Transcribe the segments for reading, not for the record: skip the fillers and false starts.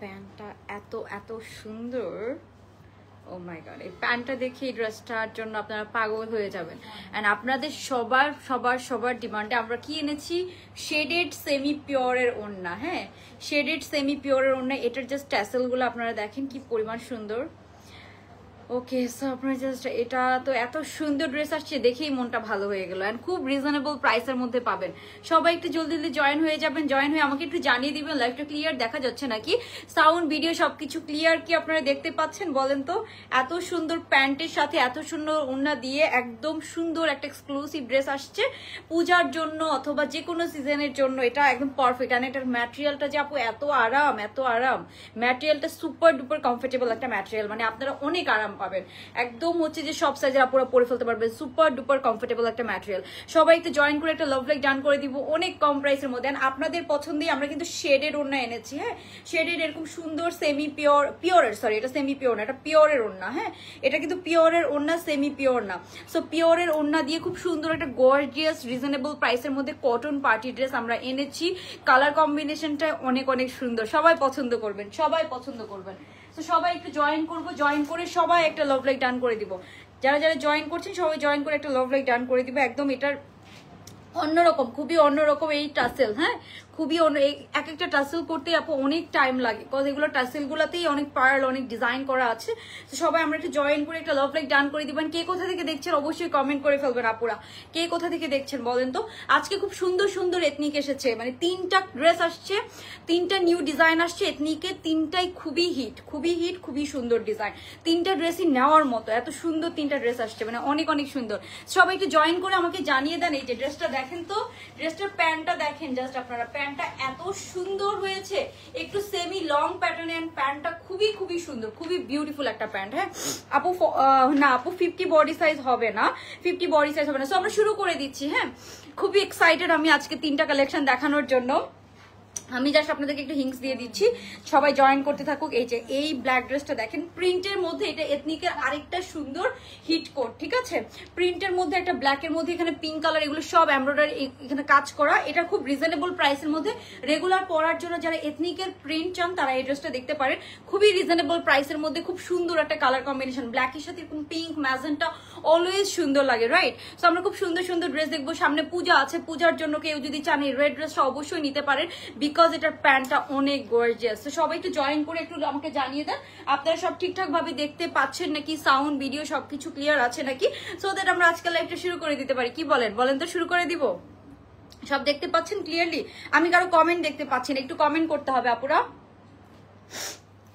প্যান্টটা এত এত সুন্দর, ও মাই গড, এই প্যান্টটা দেখে এই ড্রেসটার জন্য আপনারা পাগল হয়ে যাবেন। অ্যান্ড আপনাদের সবার সবার সবার ডিমান্ডে আমরা কি এনেছি, শেডেড সেমি পিওরের ওড়না। হ্যাঁ, শেডেড সেমি পিওরের ওড়না। এটার জাস্ট ট্যাসেলগুলো আপনারা দেখেন কি পরিমাণ সুন্দর। ওকে, সো আপনারা জাস্ট, এটা তো এত সুন্দর ড্রেস আসছে দেখেই মনটা ভালো হয়ে গেল। অ্যান্ড খুব রিজনেবল প্রাইসের মধ্যে পাবেন। সবাই একটু জলদি জলদি জয়েন হয়ে যাবেন। জয়েন হয়ে আমাকে একটু জানিয়ে দিবেন লাইভটা ক্লিয়ার দেখা যাচ্ছে নাকি, সাউন্ড ভিডিও সবকিছু ক্লিয়ার কি আপনারা দেখতে পাচ্ছেন বলেন তো। এত সুন্দর প্যান্টের সাথে এত সুন্দর ওড়না দিয়ে একদম সুন্দর একটা এক্সক্লুসিভ ড্রেস আসছে পূজার জন্য অথবা যে কোনো সিজনের জন্য। এটা একদম পারফেক্ট। অ্যান্ড এটার ম্যাটেরিয়ালটা যে আপু এত আরাম, এত আরাম। ম্যাটেরিয়ালটা সুপার ডুপার কমফোর্টেবল একটা ম্যাটেরিয়াল, মানে আপনারা অনেক আরাম পাবেন। একদম হচ্ছে যে সব সাইজের আপুরা পরে ফেলতে পারবেন। সুপার ডুপার কমফোর্টেবল একটা ম্যাটেরিয়াল। সবাই একটু জয়েন করে একটা লাভ লাইক ডান করে দিব অনেক কম প্রাইসের মধ্যে। আপনাদের পছন্দেই আমরা কিন্তু শেডের ওড়না এনেছি। হ্যাঁ, শেডের এরকম সুন্দর সেমি পিওর, পিওরের, সরি এটা সেমি পিওর না, এটা পিওরের ওড়না। হ্যাঁ, এটা কিন্তু পিওরের ওড়না, সেমি পিওর না। সো পিওরের ওড়না দিয়ে খুব সুন্দর একটা গর্জিয়াস রিজনেবল প্রাইসের মধ্যে কটন পার্টি ড্রেস আমরা এনেছি। কালার কম্বিনেশনটা অনেক অনেক সুন্দর, সবাই পছন্দ করবেন, সবাই পছন্দ করবেন। তো সবাই একটু জয়েন করবো, জয়েন করে সবাই একটা লাভ লাইক ডান করে দিব। যারা যারা জয়েন করছেন সবাই জয়েন করে একটা লাভ লাইক ডান করে দিব। একদম এটার অন্যরকম, খুবই অন্যরকম এই টাসেল। হ্যাঁ, খুবই এক একটা টাসেল করতে আপু অনেক টাইম লাগে, বিকজ এগুলো টাসেল গুলাতেই অনেক পার্ল, অনেক ডিজাইন করা আছে। তো সবাই আমরা একটু জয়েন করে একটা লাভ লাইক ডান করে দিবেন। কে কোথা থেকে দেখছেন অবশ্যই কমেন্ট করে ফেলবেন আপুরা, কে কোথা থেকে দেখছেন বলেন তো। আজকে খুব সুন্দর সুন্দর এথনিক এসেছে, মানে 3টা ড্রেস আসছে, 3টা নিউ ডিজাইন আসছে এথনিকে। 3টাই খুবই হিট, খুবই হিট, খুবই সুন্দর ডিজাইন। 3টা ড্রেসই নেওয়ার মতো, এত সুন্দর 3টা ড্রেস আসছে, মানে অনেক অনেক সুন্দর। সবাই একটু জয়েন করে আমাকে জানিয়ে দেন। এই যে ড্রেসটা দেখেন তো, ড্রেসটার প্যান্টটা দেখেন জাস্ট আপনারা, প্যান্টটা এত সুন্দর হয়েছে, একটু সেমি লং প্যাটার্নের। প্যান্টটা খুবই খুবই সুন্দর, খুবই বিউটিফুল একটা প্যান্ট। হ্যাঁ আপু, না আপু 50 বডি সাইজ হবে না, 50 বডি সাইজ হবে না। সো আমরা শুরু করে দিচ্ছি। হ্যাঁ, খুবই এক্সাইটেড আমি আজকে 3টা কালেকশন দেখানোর জন্য। আমি জাস্ট আপনাদেরকে একটু হিংস দিয়ে দিচ্ছি, সবাই জয়েন করতে থাকুক। এই যে এই ব্ল্যাক ড্রেসটা দেখেন প্রিন্টের মধ্যে, এটা এথনিকের আরেকটা সুন্দর হিট কোট। ঠিক আছে, প্রিন্টের মধ্যে একটা ব্ল্যাকের মধ্যে এখানে পিঙ্ক কালার, এগুলো সব এমব্রয়ডারি এখানে কাজ করা। এটা খুব রিজনেবল প্রাইসের মধ্যে রেগুলার পরার জন্য যারা এথনিকের প্রিন্ট চান তারা এই ড্রেসটা দেখতে পারেন। খুবই রিজনেবল প্রাইসের মধ্যে খুব সুন্দর একটা কালার কম্বিনেশন, ব্ল্যাকের সাথে এরকম পিঙ্ক ম্যাজেন্টা অলওয়েজ সুন্দর লাগে, রাইট। সো আমরা খুব সুন্দর সুন্দর ড্রেস দেখবো। সামনে পূজা আছে, পূজার জন্য কেউ যদি চান এই রেড ড্রেসটা অবশ্যই নিতে পারেন, বিকজ এটার প্যান্টটা অনেক গর্জিয়াস। তো সবাই একটু জয়েন করে একটু আমাকে জানিয়ে দেন আপনারা সব ঠিকঠাক ভাবে দেখতে পাচ্ছেন নাকি, সাউন্ড ভিডিও সবকিছু ক্লিয়ার আছে নাকি, সো দ্যাট আমরা আজকে লাইভটা শুরু করে দিতে পারি। কি বলেন, বলেন তো শুরু করে দিব? সব দেখতে পাচ্ছেন ক্লিয়ারলি? আমি কারো কমেন্ট দেখতে পাচ্ছি না, একটু কমেন্ট করতে হবে আপুরা,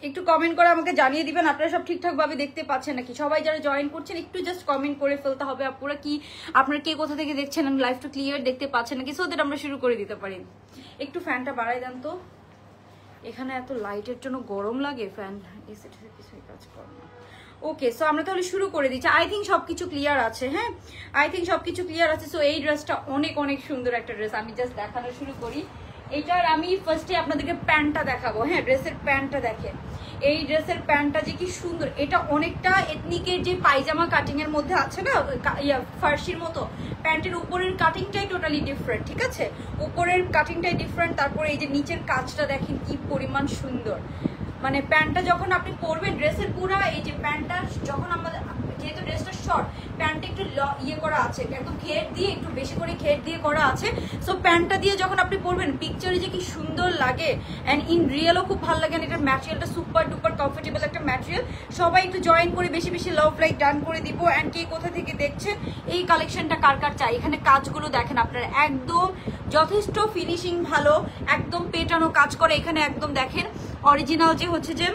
একটু কমেন্ট করে আমাকে জানিয়ে দিবেন আপনারা সব ঠিকঠাক ভাবে দেখতে পাচ্ছেন নাকি। সবাই যারা জয়েন করছেন একটু জাস্ট কমেন্ট করে ফেলতে হবে আপুরা, কি আপনারা কে কোথা থেকে দেখছেন, লাইভটা ক্লিয়ার দেখতে পাচ্ছেন নাকি, সো দ্যাট আমরা শুরু করে দিতে পারি। একটু ফ্যানটা বাড়াই দেন তো, এখানে এত লাইটের জন্য গরম লাগে, ফ্যান এসিতে কিছুই কাজ করে না। ওকে, সো আমরা তাহলে শুরু করে দিচ্ছি। আই থিঙ্ক সবকিছু ক্লিয়ার আছে। হ্যাঁ, আই থিঙ্ক সবকিছু ক্লিয়ার আছে। সো এই ড্রেসটা অনেক অনেক সুন্দর একটা ড্রেস, আমি জাস্ট দেখানো শুরু করি। এটার আমি ফার্স্টে আপনাদেরকে প্যান্টটা দেখাবো। হ্যাঁ, ড্রেসের প্যান্টটা দেখেন, এই ড্রেসের প্যান্টটা যে কি সুন্দর। এটা অনেকটা এথনিকের যে পায়জামা কাটিং এর মধ্যে আছে না, ফার্সির মতো, প্যান্টের উপরের কাটিংটাই টোটালি ডিফারেন্ট। ঠিক আছে, উপরের কাটিংটাই ডিফারেন্ট। তারপরে এই যে নিচের কাজটা দেখেন কি পরিমাণ সুন্দর। মানে প্যান্টটা যখন আপনি পরবেন, ড্রেসের পুরা এই যে প্যান্টটা যখন আমাদের, যেহেতু ড্রেসটা শর্ট, প্যান্টটা একটু ইয়ে করা আছে, একদম ঘের দিয়ে, একটু বেশি করে ঘের দিয়ে করা আছে। সো প্যান্টটা দিয়ে যখন আপনি পরবেন পিকচারে যে কি সুন্দর লাগে, অ্যান্ড ইন রিয়েলও খুব ভালো লাগে। এটার ম্যাটেরিয়ালটা সুপার ডুপার কমফোর্টেবল একটা ম্যাটেরিয়াল। সবাই একটু জয়েন করে বেশি বেশি লাভ লাইক ডান করে দিব। অ্যান্ড কে কোথা থেকে দেখছেন, এই কালেকশনটা কার কার চাই। এখানে কাজগুলো দেখেন আপনারা, একদম যথেষ্ট ফিনিশিং ভালো, একদম পেটানো কাজ করে। এখানে একদম দেখেন অরিজিনাল যে হচ্ছে যে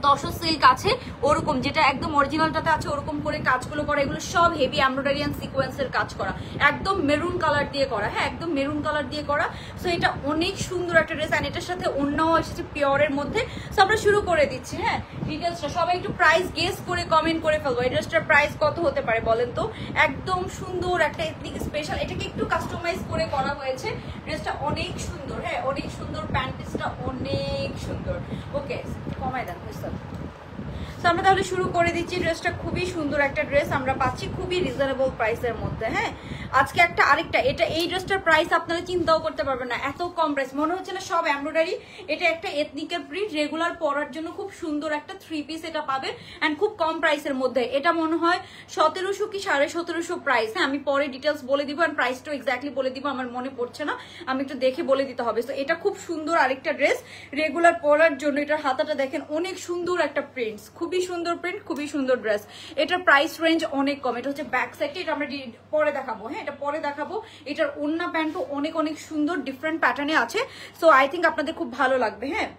তসর সিল্ক আছে ওরকম, যেটা একদম অরিজিনালটাতে আছে ওরকম করে কাজগুলো করা। এগুলো সব হেভি এমব্রয়ডারি এন্ড সিকোয়েন্সের কাজ করা, একদম মেরুন কালার দিয়ে করা। হ্যাঁ, একদম মেরুন কালার দিয়ে করা। সো এটা অনেক সুন্দর একটা ড্রেস, অ্যান্ড এটার সাথে অন্যও এসেছে পিওরের মধ্যে। সো আমরা শুরু করে দিচ্ছি। হ্যাঁ, ডিটেলসটা সবাই একটু প্রাইস গেস করে কমেন্ট করে ফেলবো। এই ড্রেসটার প্রাইস কত হতে পারে বলেন তো। একদম সুন্দর একটা এথনিক স্পেশাল, এটাকে একটু কাস্টমাইজ করে করা হয়েছে। ড্রেসটা অনেক সুন্দর। হ্যাঁ, অনেক সুন্দর, প্যান্ট পিসটা অনেক সুন্দর। ওকে, কমাই দেন তো আমরা তাহলে শুরু করে দিচ্ছি। ড্রেসটা খুবই সুন্দর একটা ড্রেস আমরা পাচ্ছি খুবই রিজনেবল প্রাইসের মধ্যে। হ্যাঁ, আজকে একটা আরেকটা, এটা এই ড্রেসটার প্রাইস আপনারা চিন্তাও করতে পারবেন না, এত কম প্রাইস, মনে হচ্ছে না সব এমব্রয়ডারি। এটা একটা এথনিকের প্রিন্ট, রেগুলার পরার জন্য খুব সুন্দর একটা 3 পিস এটা পাবেন এন্ড খুব কম প্রাইসের মধ্যে। এটা মনে হয় 1700 কি 1750 প্রাইস। হ্যাঁ, আমি পরে ডিটেলস বলে দিব এন্ড প্রাইসটাও এক্স্যাক্টলি বলে দিব, আমার মনে পড়ছে না, আমি একটু দেখে বলে দিতে হবে। তো এটা খুব সুন্দর আরেকটা ড্রেস রেগুলার পরার জন্য। এটার হাতাটা দেখেন অনেক সুন্দর একটা প্রিন্টস, খুবই সুন্দর প্রিন্ট, খুবই সুন্দর ড্রেস। এটার প্রাইস রেঞ্জ অনেক কম। এটা হচ্ছে ব্যাক সাইডটা, এটা আমরা পরে দেখাবো। হ্যাঁ, এটা পরে দেখাবো। এটার ওড়না প্যান্টও অনেক অনেক সুন্দর, ডিফারেন্ট প্যাটার্নে আছে। সো আই থিঙ্ক আপনাদের খুব ভালো লাগবে। হ্যাঁ,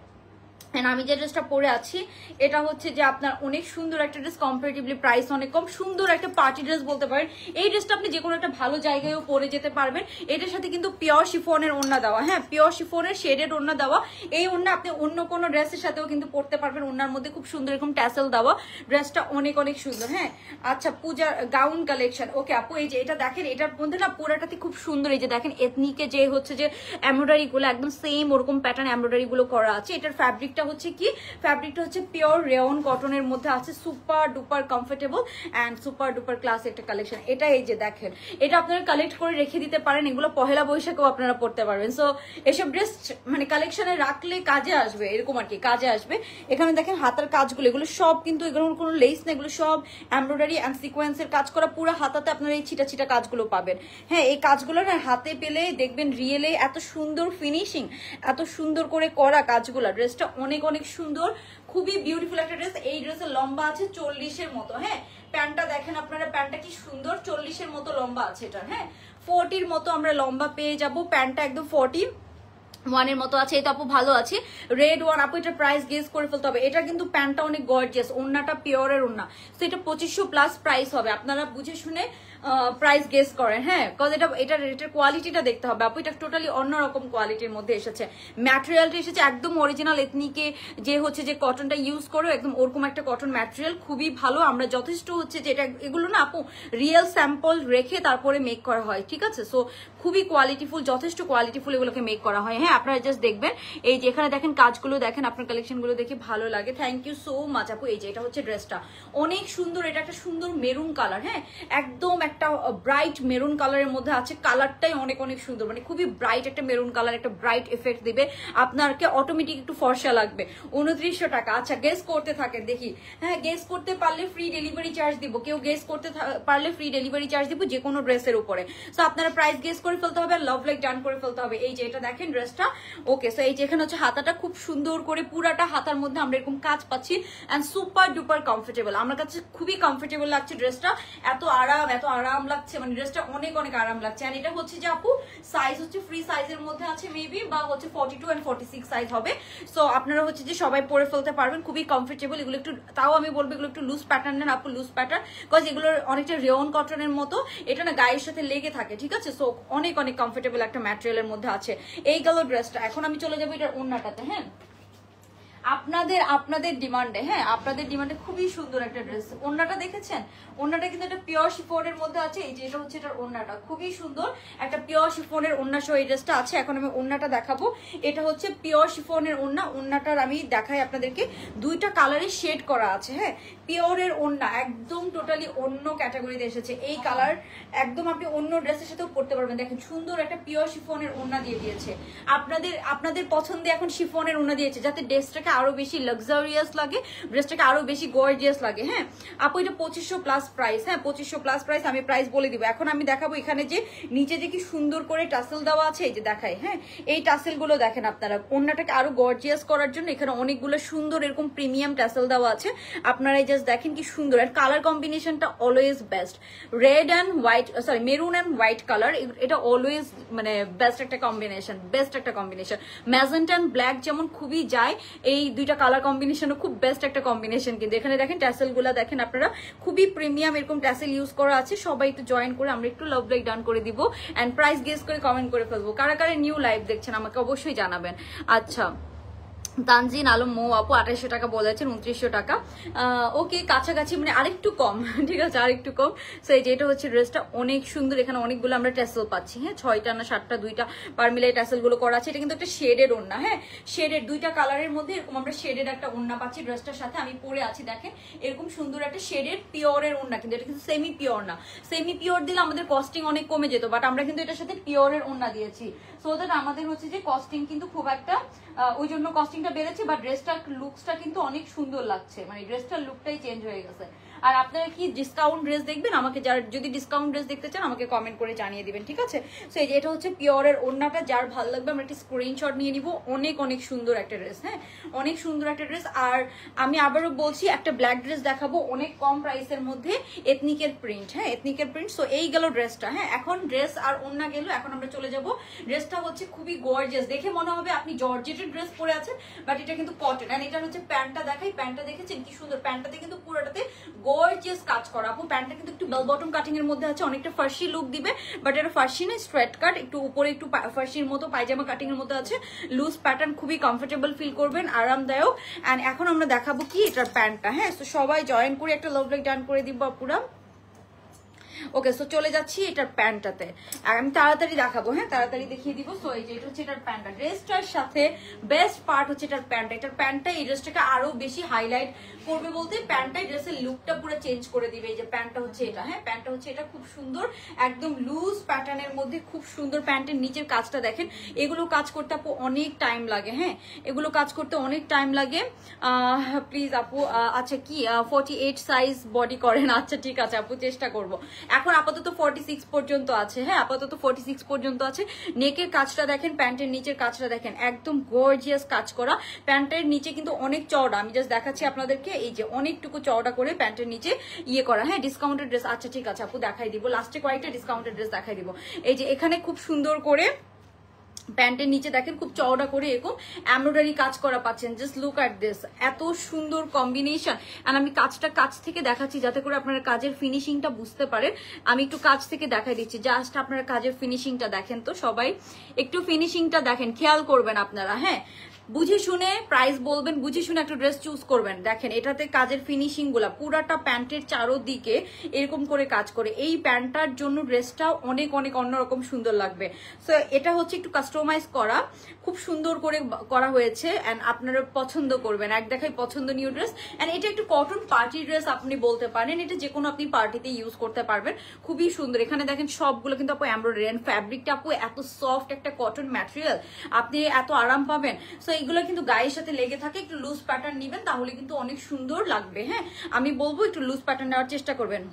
আমি যে ড্রেসটা পরে আছি এটা হচ্ছে যে আপনার অনেক সুন্দর একটা ড্রেস, কম্পারেটিভলি প্রাইস অনেক কম, সুন্দর একটা পার্টি ড্রেস বলতে পারেন। এই ড্রেসটা আপনি যে কোনো একটা ভালো জায়গায়ও পরে যেতে পারবেন। এটার সাথে কিন্তু পিওর শিফনের ওড়না দেওয়া। হ্যাঁ, পিওর শিফনের শেডেড ওড়না দেওয়া। এই ওড়না আপনি অন্য কোনো ড্রেসের সাথেও কিন্তু পরতে পারবেন। ওড়নার মধ্যে খুব সুন্দর এরকম ট্যাসেল দেওয়া। ড্রেসটা অনেক অনেক সুন্দর। হ্যাঁ, আচ্ছা, পূজার গাউন কালেকশন। ওকে আপু, এই যে এটা দেখেন, এটার মধ্যে না পুরাটাতে খুব সুন্দর, এই যে দেখেন এথনিকে যে হচ্ছে যে এমব্রয়ডারি গুলো একদম সেম ওরকম প্যাটার্ন এমব্রয়ডারি গুলো করা আছে। এটার ফ্যাব্রিকটা হচ্ছে কি, ফ্যাব্রিকটা হচ্ছে পিওর রেয়ন কটনের মধ্যে আছে, super duper comfortable and super duper class একটা কালেকশন। এটা এই যে দেখেন, এটা আপনারা কালেক্ট করে রেখে দিতে পারেন, এগুলো পহেলা বৈশাখেও আপনারা পড়তে পারবেন। সো এসব ড্রেস মানে কালেকশনে রাখলে কাজে আসবে, এরকম আর কি, কাজে আসবে। এখানে দেখেন হাতার কাজগুলো, এগুলো সব কিন্তু এগুলোর কোনো লেস না, এগুলো সব এমব্রয়ডারি এন্ড সিকোয়েন্সের কাজ করা। পুরো হাতাতে আপনারা এই ছিটা ছিটা কাজগুলো পাবেন। হ্যাঁ, এই কাজগুলো না হাতে পেলে দেখবেন রিয়েলে এত সুন্দর ফিনিশিং, এত সুন্দর করে করা কাজগুলো। ড্রেসটা অনেক অনেক সুন্দর, খুবই বিউটিফুল একটা ড্রেস। এই ড্রেসের লম্বা আছে 40-এর মতো। হ্যাঁ, প্যান্টটা দেখেন আপনারা, প্যান্টটা কি সুন্দর, 40-এর মতো লম্বা আছে এটা। হ্যাঁ, 40-র মতো আমরা লম্বা পেয়ে যাব। প্যান্টটা একদম 41-এর মতো আছে। এটা আপু ভালো আছে, রেড ওয়ান। আপু এটা প্রাইস গেস করে ফেলতে হবে। এটা কিন্তু প্যান্টটা অনেক গর্জিয়াস, ওড়নাটা পিওরের ওড়না। তো এটা 2500 প্লাস প্রাইস হবে, আপনারা বুঝে শুনে প্রাইস গেস করেন। হ্যাঁ, কজ এটার কোয়ালিটিটা দেখতে হবে আপু। এটা টোটালি অন্যরকম কোয়ালিটির মধ্যে এসেছে, ম্যাটেরিয়ালটা এসেছে একদম অরিজিনাল এথনিকে যে হচ্ছে যে কটনটা ইউজ করো, একদম ওরকম একটা কটন ম্যাটেরিয়াল, খুবই ভালো। আমরা যথেষ্ট হচ্ছে যে এটা এগুলো না আপু রিয়েল স্যাম্পল রেখে তারপরে মেক করা হয়, ঠিক আছে। সো খুবই কোয়ালিটিফুল, যথেষ্ট কোয়ালিটিফুল এগুলোকে মেক করা হয়। হ্যাঁ, আপনারা জাস্ট দেখবেন, এই যে এখানে দেখেন কাজগুলো দেখেন, আপনার কালেকশনগুলো দেখে ভালো লাগে। থ্যাংক ইউ সো মাচ আপু। এই যে এটা হচ্ছে ড্রেসটা অনেক সুন্দর, এটা একটা সুন্দর মেরুন কালার। হ্যাঁ, একদম একটা ব্রাইট মেরুন কালারের মধ্যে আছে, কালারটাই অনেক অনেক সুন্দর, মানে খুবই ব্রাইট একটা মেরুন কালার, একটা ব্রাইট এফেক্ট দিবে আপনাকে, অটোমেটিক একটু ফর্সা লাগবে। 2900 টাকা। আচ্ছা, গেস করতে থাকেন দেখি। হ্যাঁ, গেস করতে পারলে ফ্রি ডেলিভারি চার্জ দিব, কেউ গেস করতে পারলে ফ্রি ডেলিভারি চার্জ দিব যে কোনো ড্রেসের উপরে। সো আপনারা প্রাইস গেস করে ফেলতে হবে, লাভ লাইক ডান করে ফেলতে হবে। এই যে এটা দেখেন ড্রেসটা। ওকে, সো এই যে এখানে হচ্ছে হাতাটা খুব সুন্দর করে, পুরাটা হাতার মধ্যে আমরা এরকম কাজ পাচ্ছি এন্ড সুপার ডুপার কমফোর্টেবল। আমার কাছে খুবই কমফোর্টেবল লাগছে ড্রেসটা, এত আরাম লাগছে, মানে ড্রেসটা অনেক অনেক আরাম লাগছে। এন্ড এটা হচ্ছে যে আপু সাইজ হচ্ছে ফ্রি সাইজের মধ্যে আছে মেবি, বা হচ্ছে 42 এন্ড 46 সাইজ হবে। সো আপনারা হচ্ছে যে সবাই পরে ফেলতে পারবেন, খুবই কমফোর্টেবল। এগুলো একটু, তাও আমি বলবো এগুলো একটু লুজ প্যাটার্ন নেন আপু, লুজ প্যাটার্ন, বিকজ এগুলোর অনেকটা রেয়ন কটনের মতো, এটা না গায়ের সাথে লেগে থাকে, ঠিক আছে। সো অনেক অনেক কমফোর্টেবল একটা ম্যাটেরিয়ালের মধ্যে আছে এই গেল ড্রেসটা। এখন আমি চলে যাবো এটার ওড়নাটাতে। হ্যাঁ, আপনাদের ডিমান্ডে, হ্যাঁ আপনাদের ডিমান্ডে খুবই সুন্দর একটা ড্রেস। ওড়নাটা দেখেছেন, ওড়নাটা কিন্তু একটা পিওর শিফনের মধ্যে আছে। এই যে এটা হচ্ছে এটার ওড়নাটা, খুবই সুন্দর একটা পিওর শিফনের ওড়না সহ এই ড্রেসটা আছে। এখন আমি ওড়নাটা দেখাবো। এটা হচ্ছে পিওর শিফনের ওড়না। ওড়নাটার আমি দেখাই আপনাদেরকে, দুইটা কালারে শেড করা আছে। হ্যাঁ, পিওরের ওড়না, একদম টোটালি অন্য ক্যাটাগরিতে এসেছে এই কালার, একদম আপনি অন্য ড্রেসের সাথেও পরতে পারবেন। দেখেন সুন্দর একটা পিওর শিফনের ওড়না দিয়ে দিয়েছে আপনাদের পছন্দে। এখন শিফনের ওড়না দিয়েছে যাতে ড্রেসটাকে আরো বেশি লাক্সারিয়াস লাগে, ড্রেসটাকে আরো বেশি গর্জিয়াস লাগে। হ্যাঁ আপু, এটা 2500 প্লাস প্রাইস। হ্যাঁ, 2500 প্লাস প্রাইস, আমি প্রাইস বলে দিব। এখন আমি দেখাবো এখানে যে নিচে যে কি সুন্দর করে টাসেল দেওয়া আছে, এই যে দেখাই। হ্যাঁ, এই টাসেল গুলো দেখেন আপনারা, ওড়নাটাকে আরো গর্জিয়াস করার জন্য এখানে অনেকগুলো সুন্দর এরকম প্রিমিয়াম টাসেল দেওয়া আছে। আপনারা এই জাস্ট দেখেন কি সুন্দর। আর কালার কম্বিনেশনটা always best, red and white, sorry maroon and white colour, এটা অলওয়েজ মানে বেস্ট একটা কম্বিনেশন, বেস্ট একটা কম্বিনেশন। ম্যাজেন্টা অ্যান্ড ব্ল্যাক যেমন খুবই যায়, এই দুইটা কালার কম্বিনেশনও খুব বেস্ট একটা কম্বিনেশন। কিন্তু এখানে দেখেন ট্যাসেল গুলা দেখেন আপনারা, খুবই প্রিমিয়াম এরকম ট্যাসেল ইউজ করা আছে। সবাই একটু জয়েন করে আমরা একটু লাভ লাইক ডান করে দিব এন্ড প্রাইস গেস করে কমেন্ট করে ফেলবো। কারা কারা নিউ লাইভ দেখছেন আমাকে অবশ্যই জানাবেন। আচ্ছা, তানজিন আলম মৌ আপু 2800 টাকা বলেছেন, 2900 টাকা। ওকে, কাছাকাছি মানে আরেকটু কম, ঠিক আছে, আরেকটু কম। সো এই যে এটা হচ্ছে ড্রেসটা, অনেক সুন্দর। এখানে অনেকগুলো আমরা ট্যাসেল পাচ্ছি, হ্যাঁ, 6টা না 7টা, 2টা পার মিলে ট্যাসেল গুলো করা আছে। এটা কিন্তু একটা শেডের ওড়না, হ্যাঁ, শেডের 2টা কালারের মধ্যে এরকম আমরা শেডের একটা ওড়না পাচ্ছি ড্রেসটার সাথে। আমি পরে আছি, দেখেন এরকম সুন্দর একটা শেডের পিওরের ওড়না, কিন্তু এটা কিন্তু সেমি পিওর না। সেমি পিওর দিলে আমাদের কস্টিং অনেক কমে যেত, বাট আমরা কিন্তু এটার সাথে পিওরের ওড়না দিয়েছি, সো দ্যাট আমাদের হচ্ছে যে কস্টিং কিন্তু খুব একটা, ওই জন্য কস্টিংটা বেড়েছে, বাট ড্রেসটার লুকসটা কিন্তু অনেক সুন্দর লাগছে, মানে ড্রেসটার লুকটাই চেঞ্জ হয়ে গেছে। আর আপনারা কি ডিসকাউন্ট ড্রেস দেখবেন, আমাকে যারা যদি ডিসকাউন্ট ড্রেস দেখতে চান আমাকে কমেন্ট করে জানিয়ে দিবেন, ঠিক আছে। সো এই যে এটা হচ্ছে পিওরের ওড়নাটা, যার ভালো লাগবে আমরা একটা স্ক্রিনশট নিয়ে নিব। অনেক অনেক সুন্দর একটা ড্রেস, হ্যাঁ, অনেক সুন্দর একটা ড্রেস। আর আমি আবারও বলছি, একটা ব্ল্যাক ড্রেস দেখাবো অনেক কম প্রাইসের মধ্যে, এথনিকের প্রিন্ট, হ্যাঁ, এথনিকের প্রিন্ট। সো এই গেল ড্রেসটা, হ্যাঁ। এখন ড্রেস আর ওড়না গেল, এখন আমরা চলে যাব। ড্রেসটা হচ্ছে খুবই গর্জিয়াস, দেখে মনে হবে আপনি জর্জেটের ড্রেস পরে আছেন, বাট এটা কিন্তু কটন। এন্ড এটা হচ্ছে প্যান্টটা দেখাই, প্যান্টটা দেখেছেন কি সুন্দর, প্যান্টটাতে কিন্তু পুরোটাতে গর্জিয়াস কাজ করা। আপু প্যান্টটা কিন্তু একটু বেল বটম কাটিং এর মধ্যে আছে, অনেকটা ফার্সি লুক দিবে, বাট এটা ফার্সি না, স্ট্রেট কাট, একটু উপরে একটু ফার্সির মতো পায়জামা কাটিং এর মধ্যে আছে, লুজ প্যাটার্ন, খুবই কমফোর্টেবল ফিল করবেন, আরামদায়ক। এন্ড এখন আমরা দেখাবো কি এটার প্যান্টটা, হ্যাঁ। তো সবাই জয়েন করে একটা লাভ লাইক ডান করে দিব আপুরা। ওকে, সো চলে যাচ্ছি এটার প্যান্টটাতে, আমি তাড়াতাড়ি দেখাবো, হ্যাঁ, তাড়াতাড়ি দেখিয়ে দিব। সো এই যে এটা হচ্ছে এটার প্যান্টটা, ড্রেসটার সাথে বেস্ট পার্ট হচ্ছে এটার প্যান্টটা। এটার প্যান্টটা এই ড্রেসটাকে আরো বেশি হাইলাইট করবে, বলতে প্যান্টটাই ড্রেসের লুকটা পুরো চেঞ্জ করে দিবে। এই যে প্যান্টটা হচ্ছে এটা, হ্যাঁ, প্যান্টটা হচ্ছে এটা, খুব সুন্দর, একদম লুজ প্যাটার্নের মধ্যে, খুব সুন্দর। প্যান্টের নিচের কাজটা দেখেন, এগুলো কাজ করতে আপু অনেক টাইম লাগে, হ্যাঁ, এগুলো কাজ করতে অনেক টাইম লাগে। প্লিজ আপু, আচ্ছা কি 48 সাইজ বডি করেন? আচ্ছা ঠিক আছে আপু, চেষ্টা করব। এখন আপাতত 46 পর্যন্ত আছে, হ্যাঁ, আপাতত 46 পর্যন্ত আছে। নেকের কাজটা দেখেন, প্যান্টের নিচের কাজটা দেখেন, একদম গর্জিয়াস কাজ করা। প্যান্টের নিচে কিন্তু অনেক চওড়া, আমি জাস্ট দেখাচ্ছি আপনাদেরকে, এই যে অনেকটুকু চওড়া করে প্যান্টের নিচে ইয়ে করা, হ্যাঁ, ডিসকাউন্টেড ড্রেস। আচ্ছা ঠিক আছে আপু, দেখাই দিব, লাস্টে কয়েকটা ডিসকাউন্টেড ড্রেস দেখাই দিব। এই যে এখানে খুব সুন্দর করে প্যান্টের নিচে দেখেন খুব চওড়া করে এরকম এমব্রয়ডারি কাজ করা পাচ্ছেন। জাস্ট লুক অ্যাট দিস, এত সুন্দর কম্বিনেশন। আর আমি কাজটা কাছ থেকে দেখাচ্ছি যাতে করে আপনারা কাজের ফিনিশিংটা বুঝতে পারেন। আমি একটু কাছ থেকে দেখাই দিচ্ছি, জাস্ট আপনারা কাজের ফিনিশিংটা দেখেন। তো সবাই একটু ফিনিশিংটা দেখেন, খেয়াল করবেন আপনারা, হ্যাঁ, বুঝে শুনে প্রাইস বলবেন, বুঝে শুনে একটা ড্রেস চুজ করবেন। দেখেন এটাতে কাজের ফিনিশিং গুলা পুরাটা প্যান্টের চারোদিকে এরকম করে কাজ করে, এই প্যান্টটার জন্য ড্রেসটা অনেক অনেক অন্যরকম সুন্দর লাগবে। সো এটা হচ্ছে একটু কাস্টমাইজ করা, খুব সুন্দর করে করা হয়েছে, এন্ড আপনারা পছন্দ করবেন, এক দেখাই পছন্দনীয় ড্রেস। এন্ড এটা একটু কটন পার্টি ড্রেস আপনি বলতে পারেন, এটা যে কোনো আপনি পার্টিতে ইউজ করতে পারবেন, খুবই সুন্দর। এখানে দেখেন সবগুলো কিন্তু আপু এমব্রয়ডারি, এন্ড ফ্যাব্রিকটা আপু এত সফট একটা কটন ম্যাটেরিয়াল, আপনি এত আরাম পাবেন। সো এইগুলো কিন্তু গায়ের সাথে লেগে থাকে, একটু লুজ প্যাটার্ন নিবেন, তাহলে কিন্তু অনেক সুন্দর লাগবে, হ্যাঁ, আমি বলবো একটু লুজ প্যাটার্ন নেওয়ার চেষ্টা করবেন।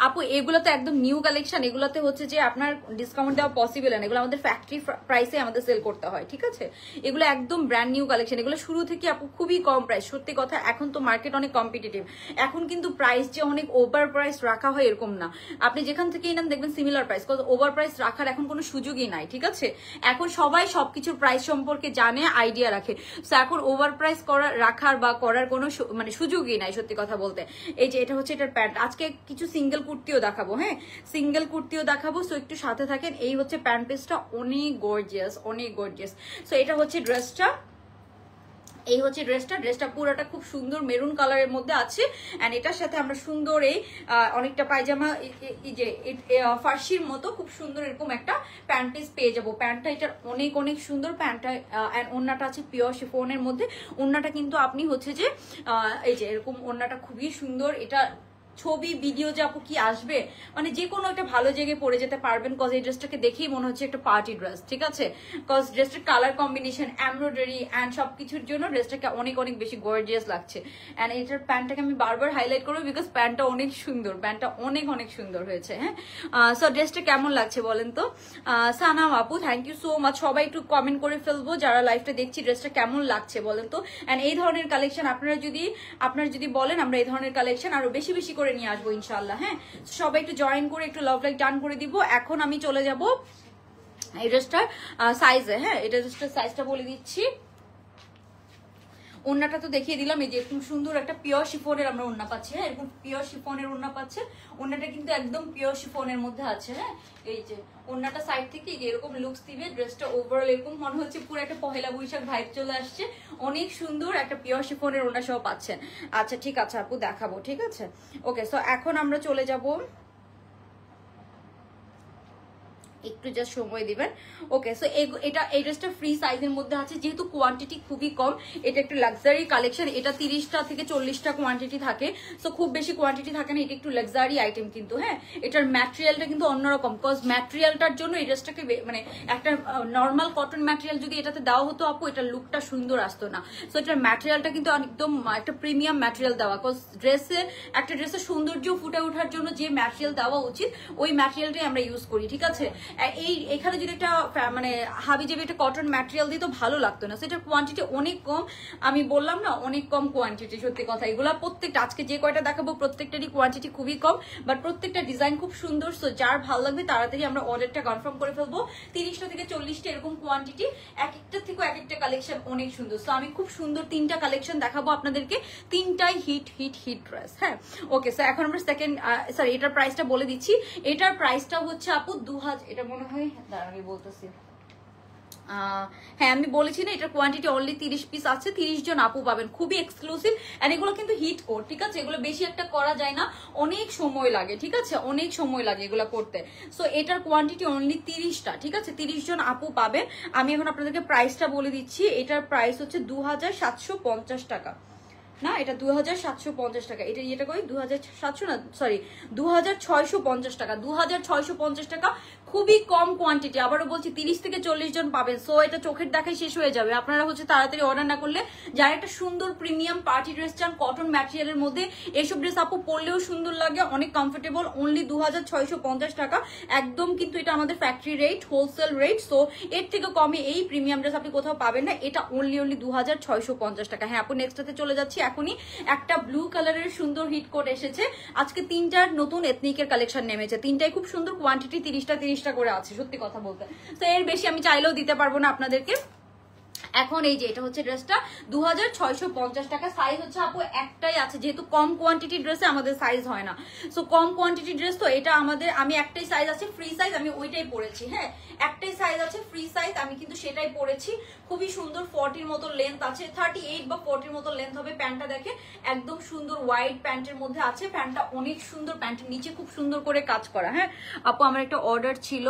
আপু এগুলোতে একদম নিউ কালেকশন, এগুলোতে হচ্ছে যে আপনার ডিসকাউন্ট দেওয়া পসিবল না, এগুলো আমাদের ফ্যাক্টরি প্রাইসে আমাদের সেল করতে হয়, ঠিক আছে। এগুলো একদম ব্র্যান্ড নিউ কালেকশন, এগুলো শুরু থেকে আপু খুবই কম প্রাইস। সত্যি কথা, এখন তো মার্কেট অনেক কম্পিটিটিভ, এখন কিন্তু প্রাইস যে অনেক ওভার প্রাইস রাখা হয় এরকম না, আপনি যেখান থেকেই নেন দেখবেন similar price, cause over price রাখার এখন কোনো সুযোগই নাই, ঠিক আছে। এখন সবাই সবকিছুর প্রাইস সম্পর্কে জানে, আইডিয়া রাখে, সো এখন ওভার প্রাইস রাখার বা করার কোনো মানে সুযোগই নাই, সত্যি কথা বলতে। এই যে এটা হচ্ছে এটার প্যান্ট, আজকে কিছু সিঙ্গেল কুর্তিও দেখাবো, হ্যাঁ, সিঙ্গেল কুর্তিও দেখাবো, সো একটু সাথে থাকেন। এই হচ্ছে প্যান্ট পিসটা, অনেক গর্জিয়াস, অনেক গর্জিয়াস। সো এটা হচ্ছে ড্রেসটা, এই হচ্ছে ড্রেসটা পুরোটা খুব সুন্দর মেরুন কালারের মধ্যে আছে। এন্ড এটার সাথে আমরা সুন্দর এই অনেকটা পায়জামা, এই যে ফার্সির মতো খুব সুন্দর এরকম একটা প্যান্ট পিস পেয়ে যাবো। প্যান্টটা এটার অনেক অনেক সুন্দর, প্যান্টটা এন্ড ওড়নাটা আছে পিওর শিফনের মধ্যে। ওড়নাটা কিন্তু আপনি হচ্ছে যে এই যে এরকম ওড়নাটা খুবই সুন্দর। এটা ছবি ভিডিও যে আপু কি আসবে, মানে যে কোনো একটা ভালো জায়গায় পরে যেতে পারবেন, কজ এই ড্রেসটাকে দেখেই মনে হচ্ছে একটা পার্টি ড্রেস, ঠিক আছে। কজ ড্রেসটার কালার কম্বিনেশন, এমব্রয়ডারি এন্ড সবকিছুর জন্য ড্রেসটাকে অনেক অনেক বেশি গর্জিয়াস লাগছে। এন্ড এটার প্যান্টটাকে আমি বারবার হাইলাইট করবো, বিকজ প্যান্টটা অনেক সুন্দর, প্যান্টটা অনেক অনেক সুন্দর হয়েছে, হ্যাঁ। সো ড্রেসটা কেমন লাগছে বলেন তো সানাম আপু, থ্যাংক ইউ সো মাচ। সবাই একটু কমেন্ট করে ফেলবো যারা লাইভটা দেখছি, ড্রেসটা কেমন লাগছে বলেন তো। এন্ড এই ধরনের কালেকশন আপনারা যদি বলেন, আমরা এই ধরনের কালেকশন আরো বেশি বেশি করে নিয়ে আসবো ইনশাল্লাহ, হ্যাঁ। সবাই একটু জয়েন করে একটু লাভ লাইক ডান করে দিব। এখন আমি চলে যাব এই ড্রেসটার সাইজে, হ্যাঁ, এটা ড্রেসটার সাইজটা বলে দিচ্ছি। ওড়নাটা তো দেখিয়ে দিলাম, এই যে এরকম সুন্দর একটা পিওর শিফনের আমরা ওড়না পাচ্ছি। হ্যাঁ, এরকম পিওর শিফনের ওড়না পাচ্ছে। ওড়নাটা কিন্তু একদম পিওর শিফনের মধ্যে আছে। হ্যাঁ, এই যে ওড়নাটা সাইড থেকে যে এরকম লুকস দিবে, ড্রেসটা ওভারঅল এরকম মনে হচ্ছে পুরো একটা পহেলা বৈশাখ ভাইব চলে আসছে। অনেক সুন্দর একটা পিওর শিফনের ওড়না সহ পাচ্ছেন। আচ্ছা ঠিক আছে আপু, দেখাবো। ঠিক আছে, ওকে। সো এখন আমরা চলে যাব, একটু জাস্ট সময় দিবেন। ওকে, সো এটা এই ড্রেসটা ফ্রি সাইজের মধ্যে আছে, যেহেতু কোয়ান্টিটি খুবই কম। এটা একটু লাক্সারি কালেকশন, এটা 30টা থেকে 40টা কোয়ান্টিটি থাকে, সো খুব বেশি কোয়ান্টিটি থাকে না। এটা একটু লাক্সারি আইটেম কিন্তু। হ্যাঁ, এটার ম্যাটেরিয়ালটা কিন্তু অন্যরকম, বিকজ ম্যাটেরিয়ালটার জন্য এই ড্রেসটাকে মানে একটা নর্মাল কটন ম্যাটেরিয়াল যদি এটাতে দেওয়া হতো আপু, এটার লুকটা সুন্দর আসতো না। সো এটার ম্যাটেরিয়ালটা কিন্তু একদম একটা প্রিমিয়াম ম্যাটেরিয়াল দেওয়া, বিকজ একটা ড্রেসের সৌন্দর্য ফুটে ওঠার জন্য যে ম্যাটেরিয়াল দেওয়া উচিত ওই ম্যাটেরিয়ালটাই আমরা ইউজ করি। ঠিক আছে, এখানে যদি একটা মানে হাবিজাবি একটা কটন ম্যাটেরিয়াল দিই তো ভালো লাগতো না। সেটার কোয়ান্টিটি অনেক কম, আমি বললাম না অনেক কম কোয়ান্টিটি। সত্যি কথা, এগুলো প্রত্যেকটা আজকে যে কয়টা দেখাবো প্রত্যেকটারই কোয়ান্টিটি খুবই কম, বাট প্রত্যেকটা ডিজাইন খুব সুন্দর। সো যার ভালো লাগবে তাড়াতাড়ি আমরা অর্ডারটা কনফার্ম করে ফেলবো। 30টা থেকে 40টা এরকম কোয়ান্টিটি, এক একটা থেকে এক একটা কালেকশন অনেক সুন্দর। সো আমি খুব সুন্দর 3টা কালেকশন দেখাবো আপনাদেরকে, 3টাই হিট হিট হিট ড্রেস। হ্যাঁ, ওকে। সো এখন আমরা সরি এটার প্রাইসটা বলে দিচ্ছি। এটার প্রাইসটা হচ্ছে আপু 2000, এটা মনে হয় দাঁড়ান আমি বলতেছি। হ্যাঁ, আমি বলেছি না এটার কোয়ান্টিটি অনলি 30 পিস আছে, 30 জন আপু পাবেন, খুবই এক্সক্লুসিভ। এন্ড এগুলো কিন্তু হিট কোড। ঠিক আছে, এগুলো বেশি একটা করা যায় না, অনেক সময় লাগে। ঠিক আছে, অনেক সময় লাগে এগুলো করতে। সো এটার কোয়ান্টিটি অনলি 30টা। ঠিক আছে, 30 জন আপু পাবেন। আমি এখন আপনাদেরকে প্রাইসটা বলে দিচ্ছি। এটার প্রাইস হচ্ছে 2750 টাকা। না, এটা 2750 টাকা। এটা ইয়েটা কই 2700 না, সরি 2650 টাকা। 2650 টাকা, খুবই কম কোয়ান্টিটি। আবারও বলছি 30 থেকে 40 জন পাবেন। সো এটা চোখের দেখায় শেষ হয়ে যাবে। আপনারা হচ্ছে তাড়াতাড়ি অর্ডার না করলে, যারা একটা সুন্দর প্রিমিয়াম পার্টি ড্রেস চান কটন ম্যাটেরিয়ালের মধ্যে, এইসব ড্রেস আপু পরলেও সুন্দর লাগে, অনেক কমফোর্টেবল, অনলি 2650 টাকা একদম। কিন্তু এটা আমাদের factory rate, wholesale rate. So এর থেকে কমে এই প্রিমিয়াম ড্রেস আপনি কোথাও পাবেন না। এটা অনলি 2650 টাকা। হ্যাঁ আপু, নেক্সটটাতে চলে যাচ্ছি। এখনই একটা ব্লু কালারের সুন্দর হিট কোড এসেছে। আজকে 3টার নতুন এথনিকের কালেকশন নেমেছে, 3টাই খুব সুন্দর, কোয়ান্টিটি 30টা করে আছে। সত্যি কথা বলতে, তো এর বেশি আমি চাইলেও দিতে পারবো না আপনাদেরকে। এখন এই যে এটা হচ্ছে ড্রেসটা 2650 টাকা। সাইজ হচ্ছে আপু একটাই আছে, যেহেতু কম কোয়ান্টিটি ড্রেসে আমাদের সাইজ হয় না। সো কম কোয়ান্টিটি ড্রেস তো এটা আমাদের, আমি একটাই সাইজ আছে ফ্রি সাইজ, আমি ওইটাই পরেছি। হ্যাঁ, একটাই সাইজ আছে ফ্রি সাইজ, আমি কিন্তু সেটাই পরেছি। খুবই সুন্দর, 40-র মতো লেন্থ আছে, 38 বা 40-র মতো লেন্থ হবে। প্যান্টটা দেখে একদম সুন্দর হোয়াইট প্যান্টের মধ্যে আছে। প্যান্টটা অনেক সুন্দর, প্যান্টের নিচে খুব সুন্দর করে কাজ করা। হ্যাঁ আপু, আমার একটা অর্ডার ছিল,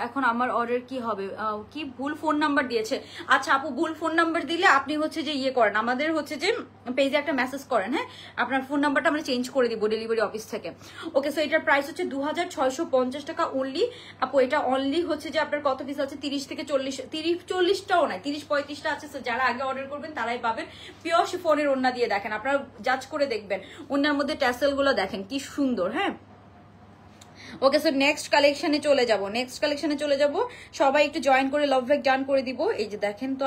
এখন আমার অর্ডার কি হবে, কি ভুল ফোন নাম্বার দিয়েছে। আচ্ছা আপু, ভুল ফোন নাম্বার দিলে আপনি হচ্ছে যে ইয়ে করেন, আমাদের হচ্ছে যে পেজে একটা মেসেজ করেন। হ্যাঁ, আপনার ফোন নাম্বারটা আমরা চেঞ্জ করে দিব ডেলিভারি অফিস থেকে। ওকে, সো এটার প্রাইস হচ্ছে 2650 টাকা অনলি। আপু এটা অনলি হচ্ছে যে আপনার কত পিস আছে, 30 থেকে 40টাও নাই, 30-35টা আছে। সো যারা আগে অর্ডার করবেন তারাই পাবেন। পিওর শিফনের ওড়না দিয়ে দেখেন, আপনারা জাজ করে দেখবেন ওড়নার মধ্যে ট্যাসেল গুলো দেখেন কি সুন্দর। হ্যাঁ, ওকে। সো নেক্সট কালেকশনে চলে যাব। সবাই একটু জয়েন করে লাভ লাইক ডান করে দিব। এই যে দেখেন তো,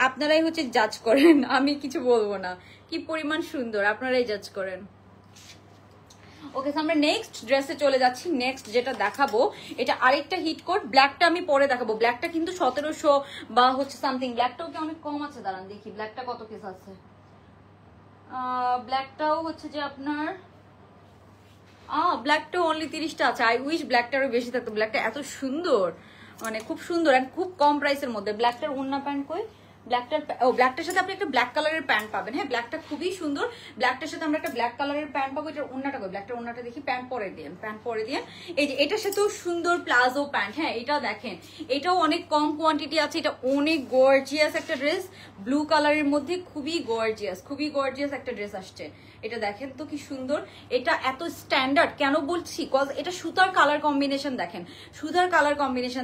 আপনারাই হচ্ছে জাজ করেন, আমি কিছু বলবো না। কি পরিমাণ সুন্দর, আপনারাই জাজ করেন। ওকে, আমরা নেক্সট ড্রেসে চলে যাচ্ছি। নেক্সট যেটা দেখাবো এটা আরেকটা হিট কোড। ব্ল্যাকটা আমি পরে দেখাবো। ব্ল্যাকটা কিন্তু 1700 বা হচ্ছে সামথিং। ব্ল্যাকটাও কি অনেক কম আছে, দাঁড়ান দেখি ব্ল্যাকটা কত পিস আছে। ব্ল্যাকটাও হচ্ছে যে আপনার ব্ল্যাকটা অনলি 30টা আছে। আই উইশ ব্ল্যাকটা আরো বেশি থাকতো। ব্ল্যাকটা এত সুন্দর, মানে খুব সুন্দর এন্ড খুব কম প্রাইসের মধ্যে। ব্ল্যাকটার ওড়না প্যান্ট কই, ব্ল্যাকটার সাথে আপনি একটা ব্ল্যাক কালারের প্যান্ট পাবেন। হ্যাঁ, ব্ল্যাকটা খুবই সুন্দর। ব্ল্যাকটার সাথে আমরা একটা ব্ল্যাক কালারের প্যান্ট পাবো। এটার ওড়নাটা কই, ব্ল্যাকটার ওড়নাটা দেখি, প্যান্ট পরে দিয়ে। এই যে এটার সাথেও সুন্দর প্লাজো প্যান্ট। হ্যাঁ, এটা দেখেন, এটাও অনেক কম কোয়ান্টিটি আছে। এটা অনেক গর্জিয়াস একটা ড্রেস, ব্লু কালারের মধ্যে খুবই গর্জিয়াস একটা ড্রেস আসছে। এটা দেখেন তো কি সুন্দর। এটা এত স্ট্যান্ডার্ড কেন বলছি, কজ এটা সুতার কালার কম্বিনেশন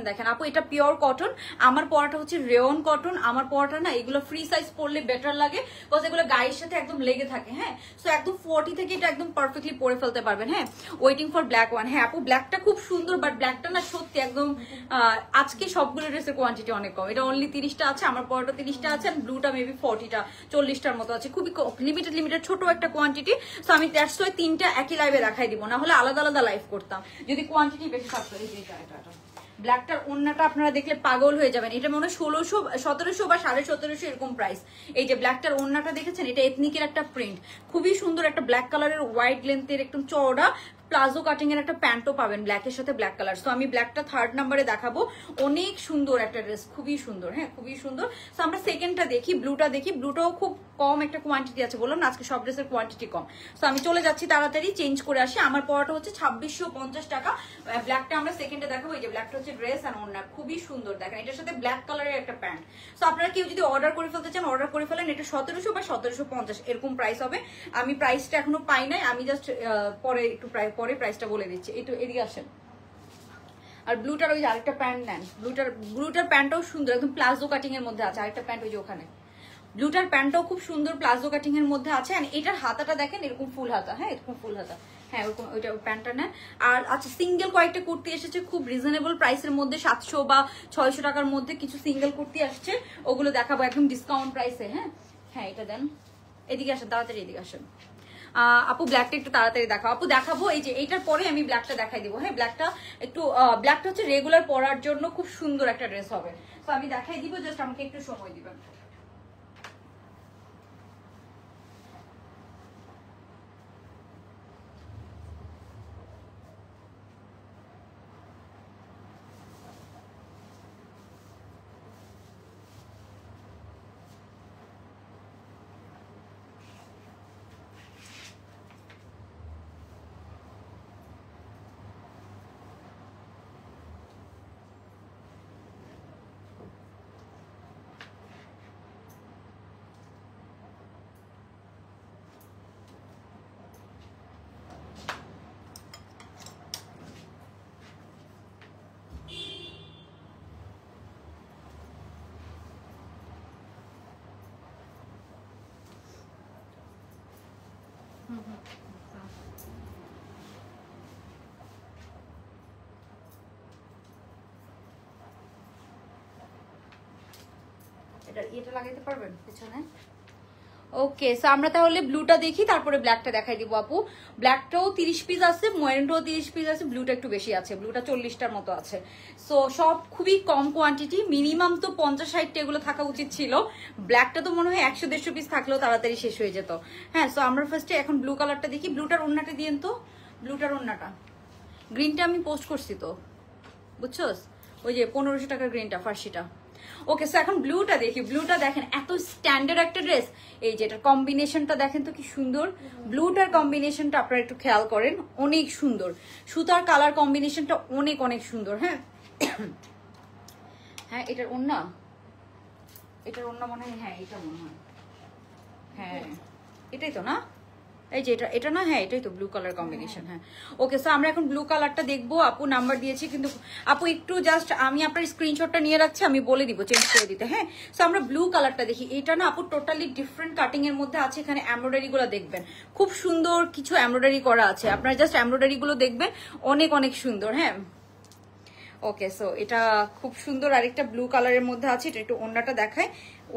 দেখেন, আপু এটা পিওর কটন। আমার পরাটা হচ্ছে রেয়ন কটন। আমার পরাটা না এগুলো ফ্রি সাইজ পরলে বেটার লাগে, কজ এগুলো গায়ের সাথে একদম লেগে থাকে। হ্যাঁ, সো একদম 40 থেকে এটা একদম পারফেক্টলি পরে ফেলতে পারবেন। হ্যাঁ, ওয়েটিং ফর ব্ল্যাক ওয়ান। হ্যাঁ আপু, ব্ল্যাকটা খুব সুন্দর, বাট ব্ল্যাকটা না সত্যি একদম আজকে সবগুলো ড্রেসের কোয়ান্টিটি অনেক কম। এটা অনলি 30টা আছে, আমার পরাটা 30টা আছে, আর ব্লুটা মেবি 40টার মতো আছে। খুবই লিমিটেড ছোট একটা কোয়ান্টিটি। সো আমি দ্যাটস ওয়াই 3টা একই লাইভে দেখাই দিব, না হলে আলাদা আলাদা লাইভ করতাম যদি কোয়ান্টিটি বেশি থাকতো। এই যে এটা ব্ল্যাকটার ওন্নাটা আপনারা দেখলে পাগল হয়ে যাবেন। এটা মনে হয় 1600 1700 বা 1750 এরকম প্রাইস। এই যে ব্ল্যাকটার ওন্নাটা দেখেছেন, এটা এথনিকের একটা প্রিন্ট, খুবই সুন্দর একটা ব্ল্যাক কালারের ওয়াইড লেন্থের একদম চওড়া প্লাজো কাটিং এর একটা প্যান্টও পাবেন ব্ল্যাকের সাথে ব্ল্যাক কালার। সো আমি ব্ল্যাকটা 3rd নাম্বারে দেখাবো, অনেক সুন্দর একটা ড্রেস, খুবই সুন্দর, হ্যাঁ খুবই সুন্দর। সো আমরা সেকেন্ডটা দেখি, ব্লুটা দেখি। ব্লুটাও খুব কম একটা কোয়ান্টিটি আছে, বললাম না আজকে সব ড্রেসের কোয়ান্টিটি কম। সো আমি চলে যাচ্ছি তাড়াতাড়ি, চেঞ্জ করে আসি। আমার পড়াটা হচ্ছে 2650 টাকা। ব্ল্যাকটা আমরা সেকেন্ডে দেখাবো। এই যে ব্ল্যাকটা হচ্ছে ড্রেস আর ওড়না, খুবই সুন্দর, দেখেন এটার সাথে ব্ল্যাক কালারের একটা প্যান্ট। সো আপনারা কেউ যদি অর্ডার করে ফেলতে চান অর্ডার করে ফেলেন। এটা 1700 বা 1750 এরকম প্রাইস হবে। আমি প্রাইসটা এখনো পাই নাই, আমি জাস্ট পরে একটু পরে প্রাইসটা বলে দিচ্ছি। একটু এদিকে আসেন। আর ব্লুটার ওই যে আরেকটা প্যান্ট নেন, ব্লুটার প্যান্টটাও সুন্দর, একদম প্লাজো কাটিং এর মধ্যে আছে। আরেকটা প্যান্ট ওই যে ওখানে, ব্লুটার প্যান্টটাও খুব সুন্দর প্লাজো কাটিং এর মধ্যে আছে। আর এটার হাতাটা দেখেন এরকম ফুল হাতা, হ্যাঁ এরকম ফুল হাতা, হ্যাঁ ওরকম ওইটা প্যান্টটা নেন। আর আচ্ছা সিঙ্গেল কয়েকটা কুর্তি এসেছে খুব রিজনেবল প্রাইসের মধ্যে, 700 বা 600 টাকার মধ্যে কিছু সিঙ্গেল কুর্তি আসছে, ওগুলো দেখাবো একদম ডিসকাউন্ট প্রাইসে। হ্যাঁ হ্যাঁ এটা দেন, এদিকে আসেন তাড়াতাড়ি, এদিকে আসেন। আপু ব্ল্যাকটা একটু তাড়াতাড়ি দেখাও। আপু দেখাবো, এই যে এইটার পরে আমি ব্ল্যাকটা দেখাই দিব। হ্যাঁ ব্ল্যাকটা একটু ব্ল্যাকটা হচ্ছে রেগুলার পরার জন্য খুব সুন্দর একটা ড্রেস হবে। তো আমি দেখাই দিব, জাস্ট আমাকে একটু সময় দিবেন। এটা লাগাইতে পারবেন পিছনে? ওকে, সো আমরা তাহলে ব্লুটা দেখি, তারপরে ব্ল্যাকটা দেখাই দিব আপু। ব্ল্যাকটাও 30 পিস আছে, ময়েন্টাও 30 পিস আছে, ব্লুটা একটু বেশি আছে, ব্লুটা 40টার মতো আছে। সো সব খুবই কম কোয়ান্টিটি, মিনিমাম তো 50-60টা এগুলো থাকা উচিত ছিল। ব্ল্যাকটা তো মনে হয় 100-150 পিস থাকলেও তাড়াতাড়ি শেষ হয়ে যেত। হ্যাঁ, সো আমরা ফার্স্টে এখন ব্লু কালারটা দেখি। ব্লুটার ওড়নাটা দিয়েন তো, ব্লুটার ওড়নাটা। গ্রিনটা আমি পোস্ট করছি তো, বুঝছোস? ওই যে 1500 টাকার গ্রিনটা, ফার্সিটা। ওকে, সো এখন ব্লুটা দেখি। ব্লুটা দেখেন এত স্ট্যান্ডার্ড একটা ড্রেস। এই যে এটার কম্বিনেশনটা দেখেন তো কি সুন্দর। ব্লুটার কম্বিনেশনটা আপনারা একটু খেয়াল করেন, অনেক সুন্দর। সুতার কালার কম্বিনেশনটা অনেক অনেক সুন্দর। হ্যাঁ হ্যাঁ এটার ওড়না, এটার ওড়না মনে হয়, হ্যাঁ এটা মনে হয়, হ্যাঁ এটাই তো না, এই যে এটা না, হ্যাঁ এটাই তো ব্লু কালার কম্বিনেশন। হ্যাঁ ওকে, সো আমরা এখন ব্লু কালারটা দেখবো। আপু নাম্বার দিয়েছি কিন্তু আপু একটু জাস্ট আমি আপনার স্ক্রিনশটটা নিয়ে রাখছি, আমি বলে দিব চেঞ্জ করে দিতে। হ্যাঁ, সো আমরা ব্লু কালারটা দেখি। এটা না আপু টোটালি ডিফারেন্ট কাটিং এর মধ্যে আছে। এখানে এমব্রয়ডারি গুলো দেখবেন, খুব সুন্দর কিছু এমব্রয়ডারি করা আছে, আপনারা জাস্ট এমব্রয়ডারি গুলো দেখবেন, অনেক অনেক সুন্দর। হ্যাঁ ওকে, সো এটা খুব সুন্দর। আরেকটা ব্লু কালারের মধ্যে আছে, এটা একটু ওড়নাটা দেখায়,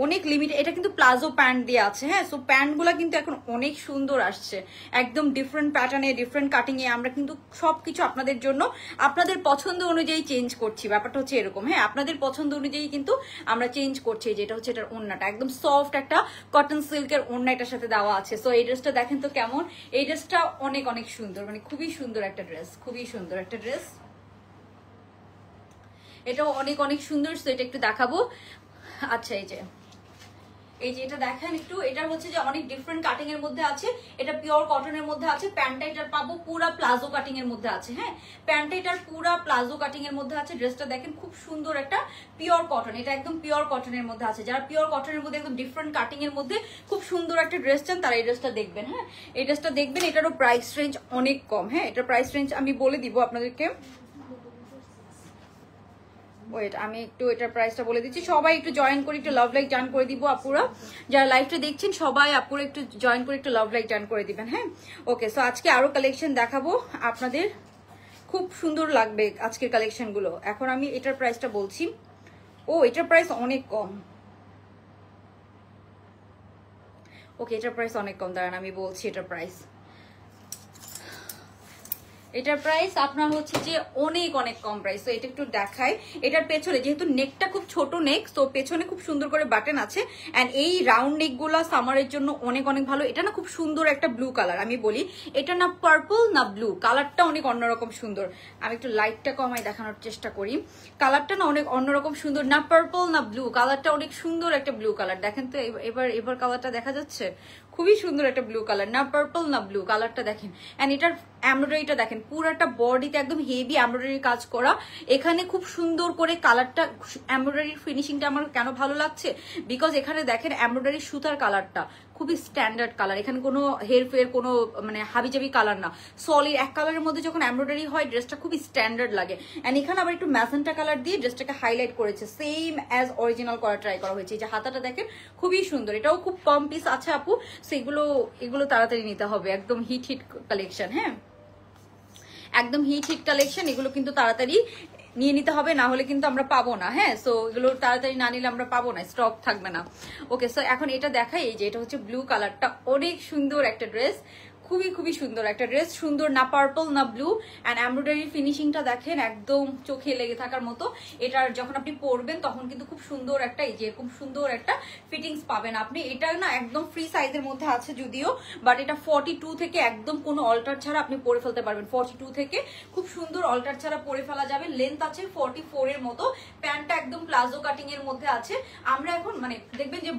অনেক লিমিট। এটা কিন্তু প্লাজো প্যান্ট দিয়ে আছে। হ্যাঁ, সো প্যান্টগুলো কিন্তু এখন অনেক সুন্দর আসছে, একদম ডিফারেন্ট প্যাটার্নে, ডিফারেন্ট কাটিং এ। আমরা কিন্তু সবকিছু আপনাদের জন্য আপনাদের পছন্দ অনুযায়ী চেঞ্জ করছি, ব্যাপারটা হচ্ছে এরকম। হ্যাঁ, আপনাদের পছন্দ অনুযায়ী কিন্তু আমরা চেঞ্জ করছি। যেটা হচ্ছে এটার ওড়নাটা একদম সফট একটা কটন সিল্কের ওড়না এটার সাথে দেওয়া আছে। সো এই ড্রেসটা দেখেন তো কেমন, এই ড্রেসটা অনেক অনেক সুন্দর, মানে খুবই সুন্দর একটা ড্রেস, খুবই সুন্দর একটা ড্রেস। এটাও অনেক অনেক সুন্দর। সো এটা একটু দেখাবো। আচ্ছা এই যে এটা দেখেন একটু, এটা হচ্ছে যে অনেক ডিফারেন্ট কাটিং এর মধ্যে আছে। এটা পিওর কটনের মধ্যে আছে। প্যান্টটা এটার পাবো পুরা প্লাজো কাটিং এর মধ্যে আছে। হ্যাঁ, প্যান্টটা এটার পুরা প্লাজো কাটিং এর মধ্যে আছে। ড্রেসটা দেখেন খুব সুন্দর একটা পিওর কটন, এটা একদম পিওর কটনের মধ্যে আছে। যারা পিওর কটনের মধ্যে একদম ডিফারেন্ট কাটিং এর মধ্যে খুব সুন্দর একটা ড্রেস চান, তারা এই ড্রেসটা দেখবেন। হ্যাঁ, এই ড্রেসটা দেখবেন। এটারও প্রাইস রেঞ্জ অনেক কম। হ্যাঁ, এটার প্রাইস রেঞ্জ আমি বলে দিব আপনাদেরকে। ওয়েট, আমি একটু এটার প্রাইসটা বলে দিচ্ছি। সবাই একটু জয়েন করে একটু লাভ লাইক জান করে দিব আপুরা, যারা লাইভটা দেখছেন সবাই আপুরা একটু জয়েন করে একটু লাভ লাইক জান করে দিবেন। হ্যাঁ ওকে, সো আজকে আরো কালেকশন দেখাবো আপনাদের, খুব সুন্দর লাগবে আজকের কালেকশন গুলো। এখন আমি এটার প্রাইসটা বলছি। ও এটার প্রাইস অনেক কম। ওকে, এটার প্রাইস অনেক কম, দাঁড়ান আমি বলছি এটার প্রাইস। এটার প্রাইস আপনার হচ্ছে যে অনেক অনেক কম প্রাইস। তো এটা একটু দেখাই, এটার পেছনে যেহেতু নেকটা খুব ছোট নেক, তো পেছনে খুব সুন্দর করে বাটন আছে। অ্যান্ড এই রাউন্ড নেক গুলা সামারের জন্য অনেক অনেক ভালো। এটা না খুব সুন্দর একটা ব্লু কালার, আমি বলি এটা না পার্পল না ব্লু, কালারটা অনেক অন্যরকম সুন্দর। আমি একটু লাইটটা কমাই দেখানোর চেষ্টা করি, কালারটা না অনেক অন্যরকম সুন্দর, না পার্পল না ব্লু, কালারটা অনেক সুন্দর একটা ব্লু কালার। দেখেন তো এবার কালারটা দেখা যাচ্ছে, খুবই সুন্দর একটা ব্লু কালার, না পার্পল না ব্লু, কালারটা দেখেন। এন্ড এটার এমব্রয়ডারিটা দেখেন, পুরাটা বডিতে একদম হেভি এমব্রয়ডারি কাজ করা। এখানে খুব সুন্দর করে কালারটা, এমব্রয়ডারির ফিনিশিংটা আমার কেন ভালো লাগছে, বিকজ এখানে দেখেন এমব্রয়ডারি সুতার কালারটা খুবই স্ট্যান্ডার্ড কালার, এখানে কোনো হেরফের কোনো মানে হাবিজাবি কালার না, সলিড এক কালারের মধ্যে যখন এমব্রয়ডারি হয় ড্রেসটা খুবই স্ট্যান্ডার্ড লাগে। এন্ড এখানে আবার একটু ম্যাজেন্টা কালার দিয়ে ড্রেসটাকে হাইলাইট করেছে, সেম অ্যাজ অরিজিনাল করা ট্রাই করা হয়েছে। এই যে হাতাটা দেখেন খুবই সুন্দর, এটাও খুব কম পিস আছে আপু, এগুলো তাড়াতাড়ি নিতে হবে, একদম হিট কালেকশন। হ্যাঁ, একদম হিট কালেকশন, এগুলো কিন্তু তাড়াতাড়ি নিয়ে নিতে হবে, না হলে কিন্তু আমরা পাবো না। হ্যাঁ, সো এগুলো তাড়াতাড়ি না নিলে আমরা পাবো না, স্টক থাকবে না। ওকে, সো এখন এটা দেখাই, এই যে এটা হচ্ছে ব্লু কালারটা, অনেক সুন্দর একটা ড্রেস, খুবই সুন্দর একটা ড্রেস, সুন্দর না পার্পল না ব্লু। অ্যান্ড এমব্রয়ডারি ফিনিশিংটা দেখেন একদম চোখে লেগে থাকার মতো। এটার যখন আপনি পরবেন তখন কিন্তু খুব সুন্দর একটা, এই যে এরকম সুন্দর একটা ফিটিংস পাবেন আপনি। এটা না একদম ফ্রি সাইজের মধ্যে আছে যদিও, বাট এটা 42 থেকে একদম কোনো অল্টার ছাড়া আপনি পরে ফেলতে পারবেন। 42 থেকে খুব সুন্দর অল্টার ছাড়া পরে ফেলা যাবে। লেন্থ আছে 44 এর মতো, প্যান্টটা একদম প্লাজো কাটিং এর মধ্যে আছে। আমরা এখন মানে দেখবেন যে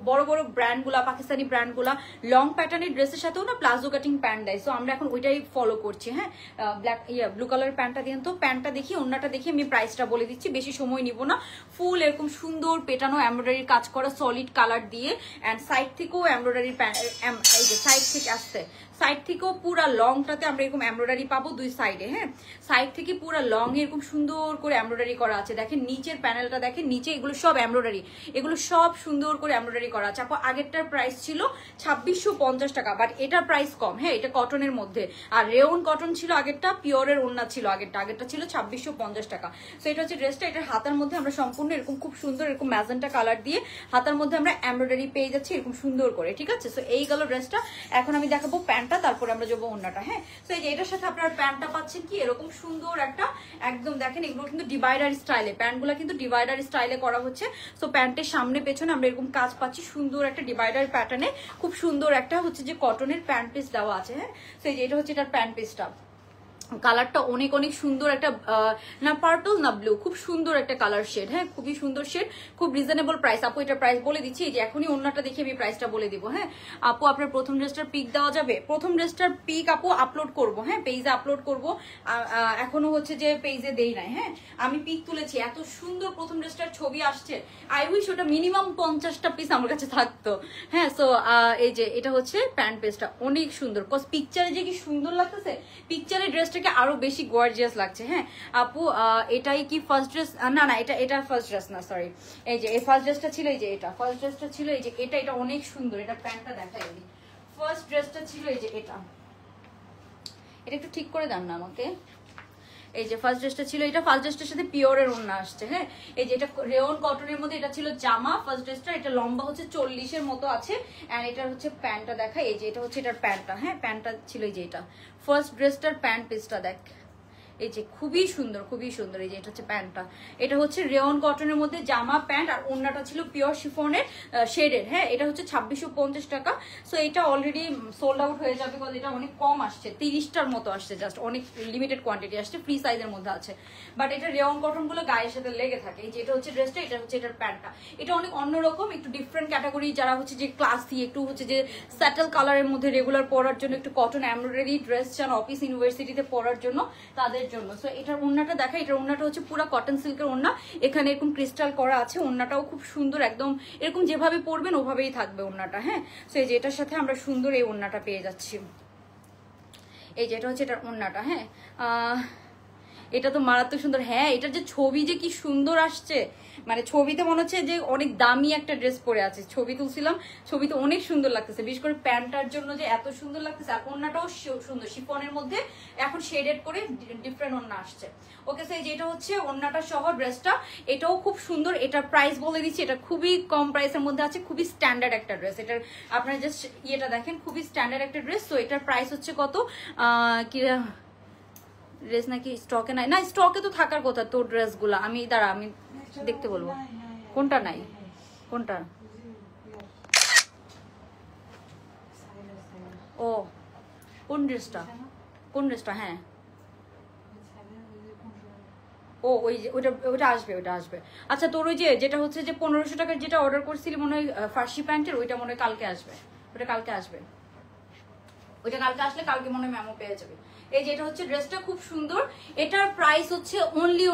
বড় বড় ব্র্যান্ড গুলা, পাকিস্তানি ব্র্যান্ড গুলা লং প্যাটার্নের ড্রেসের সাথেও না প্লাজো কাটিং প্যান্ট দেয়, সো আমরা এখন ওইটাই ফলো করছি। হ্যাঁ, ব্লু কালার প্যান্টটা দিন তো, প্যান্টটা দেখি, অন্যটা দেখি, আমি প্রাইসটা বলে দিচ্ছি, বেশি সময় নিব না। ফুল এরকম সুন্দর পেটানো এমব্রয়ডারির কাজ করা সলিড কালার দিয়ে, অ্যান্ড সাইড থেকেও এমব্রয়ডারি, এই যে সাইড থেকে আসছে, সাইড থেকেও পুরা লংটাতে আমরা এরকম এমব্রয়ডারি পাবো দুই সাইডে। হ্যাঁ, সাইড থেকে পুরা লং এরকম সুন্দর করে এমব্রয়ডারি করা আছে। দেখেন নিচের প্যানেলটা দেখেন, নিচে এগুলো সব এমব্রয়ডারি, এগুলো সব সুন্দর করে এমব্রয়ডারি করা আছে। আপু আগেরটার প্রাইস ছিল 2650 টাকা, বাট এটার প্রাইস কম। হ্যাঁ, এটা কটনের মধ্যে, আর রেওন কটন ছিল আগেরটা, পিওরের ওন্না ছিল আগেরটা ছিল 2650 টাকা। সো এটা হচ্ছে ড্রেসটা, এটার হাতার মধ্যে আমরা সম্পূর্ণ এরকম খুব সুন্দর এরকম ম্যাজেন্টা কালার দিয়ে হাতার মধ্যে আমরা এমব্রয়ডারি পেয়ে যাচ্ছি এরকম সুন্দর করে। ঠিক আছে, সো এই গেল ড্রেসটা। এখন আমি দেখাবো প্যান্টটা, তারপরে আমরা যাবো ওন্নাটা। হ্যাঁ, তো এই যে এটার সাথে আপনার প্যান্টটা পাচ্ছেন কি এরকম সুন্দর একটা, একদম দেখেন এগুলো কিন্তু ডিভাইডার স্টাইলে, প্যান্টগুলো কিন্তু ডিভাইডার স্টাইলে করা হচ্ছে। সো প্যান্টের সামনে পেছনে আমরা এরকম কাজ পাচ্ছি সুন্দর একটা ডিভাইডার প্যাটার্নে, খুব সুন্দর একটা হচ্ছে যে কটনের প্যান্ট পিস দেওয়া আছে। হ্যাঁ, তো এই যে এটা হচ্ছে এটার প্যান্ট পিসটা, কালারটা অনেক অনেক সুন্দর একটা, না পার্পল না ব্লু, খুব সুন্দর একটা কালার শেড। হ্যাঁ, খুবই সুন্দর শেড, খুব রিজনেবল প্রাইস। আপু এটার প্রাইস বলে দিচ্ছি, এই যে এখনই অন্যটা দেখে আমি প্রাইসটা বলে দিব। হ্যাঁ আপু, আপনার প্রথম ড্রেসটার পিক দেওয়া যাবে? প্রথম ড্রেসটার পিক আপু আপলোড করব, হ্যাঁ পেজে আপলোড করব, এখনো হচ্ছে যে পেজে দেই নাই। হ্যাঁ, আমি পিক তুলেছি, এত সুন্দর প্রথম ড্রেসটার ছবি আসছে, আই উইশ ওটা মিনিমাম 50টা পিস আমার কাছে থাকতো। হ্যাঁ, সো এই যে এটা হচ্ছে প্যান্ট পিসটা, অনেক সুন্দর, কজ পিকচারে যে কি সুন্দর লাগতেছে, পিকচারে ড্রেসটা আরো বেশি গর্জিয়াস লাগছে। হ্যাঁ আপু, এটাই কি ফার্স্ট ড্রেস? না না, এটা ফার্স্ট ড্রেস না, সরি। এই যে এই ফার্স্ট ড্রেসটা ছিল, এই যে এটা ফার্স্ট ড্রেসটা ছিল, এই যে এটা অনেক সুন্দর, এটা প্যান্টটা দেখাই। ফার্স্ট ড্রেসটা ছিল এই যে এটা একটু ঠিক করে দেন না আমাকে। এই যে ফার্স্ট ড্রেসটা ছিল, এটা ফার্স্ট ড্রেসটার সাথে পিওরের ওড়না আসছে। হ্যাঁ, এই যে এটা রেওন কটনের মধ্যে, এটা ছিল জামা ফার্স্ট ড্রেসটা, এটা লম্বা হচ্ছে 40-এর মতো আছে। এন্ড এটার হচ্ছে প্যান্টটা দেখা, এই যে এটা হচ্ছে এটার প্যান্টটা। হ্যাঁ, প্যান্টটা ছিল এই যে এটা ফার্স্ট ড্রেসটার প্যান্ট পিসটা দেখ, এই যে খুবই সুন্দর এই যে এটা হচ্ছে প্যান্টটা, এটা হচ্ছে রেওন কটনের মধ্যে জামা প্যান্ট, আর ওড়নাটা ছিল পিওর শিফনের শেডের। হ্যাঁ, এটা হচ্ছে 2650 টাকা। সো এটা অলরেডি সোল্ড আউট হয়ে যাবে, কারণ এটা অনেক কম আসছে, 30টার মতো আসছে, জাস্ট অনেক লিমিটেড কোয়ান্টিটি আসছে, ফ্রি সাইজের মধ্যে আছে। বাট এটা রেওন কটন গুলো গায়ের সাথে লেগে থাকে। এই যে এটা হচ্ছে ড্রেসটা, এটা হচ্ছে এটার প্যান্টটা, এটা অনেক অন্যরকম, একটু ডিফারেন্ট ক্যাটাগরি, যারা হচ্ছে যে ক্লাসি, একটু হচ্ছে যে স্যাটেল কালারের মধ্যে রেগুলার পরার জন্য, একটু কটন এমব্রয়ডারি ড্রেস চান অফিস ইউনিভার্সিটিতে পরার জন্য, তাদের জন্য। সো এটার ওড়নাটা দেখা, এটার ওড়নাটা হচ্ছে পুরো কটন সিল্কের ওড়না, এখানে এরকম ক্রিস্টাল করা আছে, ওড়নাটাও খুব সুন্দর, একদম এরকম যেভাবে পরবেন ওভাবেই থাকবে ওড়নাটা। হ্যাঁ, সো এই যে এটার সাথে আমরা সুন্দর এই ওড়নাটা পেয়ে যাচ্ছি, এই যে এটা হচ্ছে এটার ওড়নাটা। হ্যাঁ, এটা তো মারাত্মক সুন্দর। হ্যাঁ, এটার যে ছবি যে কি সুন্দর আসছে, মানে ছবিতে মনে হচ্ছে যে অনেক দামি একটা ড্রেস পরে আছে, ছবি তুলছিলাম, ছবিতে অনেক সুন্দর লাগতেছে, বিশেষ করে প্যান্টটার জন্য যে এত সুন্দর লাগতেছে। আর ওড়নাটাও সুন্দর, শিফনের মধ্যে এখন শেডেড করে ডিফারেন্ট ওড়না আসছে। ওকে, সো যেটা হচ্ছে ওড়নাটা সহ ড্রেসটা, এটাও খুব সুন্দর। এটার প্রাইস বলে দিচ্ছি, এটা খুবই কম প্রাইসের মধ্যে আছে, খুবই স্ট্যান্ডার্ড একটা ড্রেস। এটার আপনারা জাস্ট ইয়েটা দেখেন, খুবই স্ট্যান্ডার্ড একটা ড্রেস। তো এটার প্রাইস হচ্ছে কত, কি ড্রেস নাকি স্টকে নাই? না, স্টকে তো থাকার কথা তোর ড্রেসগুলো। আমি দাঁড়া, আমি দেখতে বলবো। কোনটা নাই? কোনটা? ও কোন ড্রেসটা? কোন ড্রেসটা? হ্যাঁ, ও ওই যে ওটা ওটা আসবে, ওটা আসবে। আচ্ছা, তোর ওই যে যেটা হচ্ছে যে 1500 টাকার যেটা অর্ডার করছিলি মনে হয় ফার্সি প্যান্টের, ওইটা মনে হয় কালকে আসবে। ওটা কালকে আসবে। ওইটা কালকে আসলে কালকে মনে হয় মেমো পেয়ে যাবে। এই যে এটা হচ্ছে ড্রেসটা, খুব সুন্দর। এটার প্রাইস হচ্ছে অনলি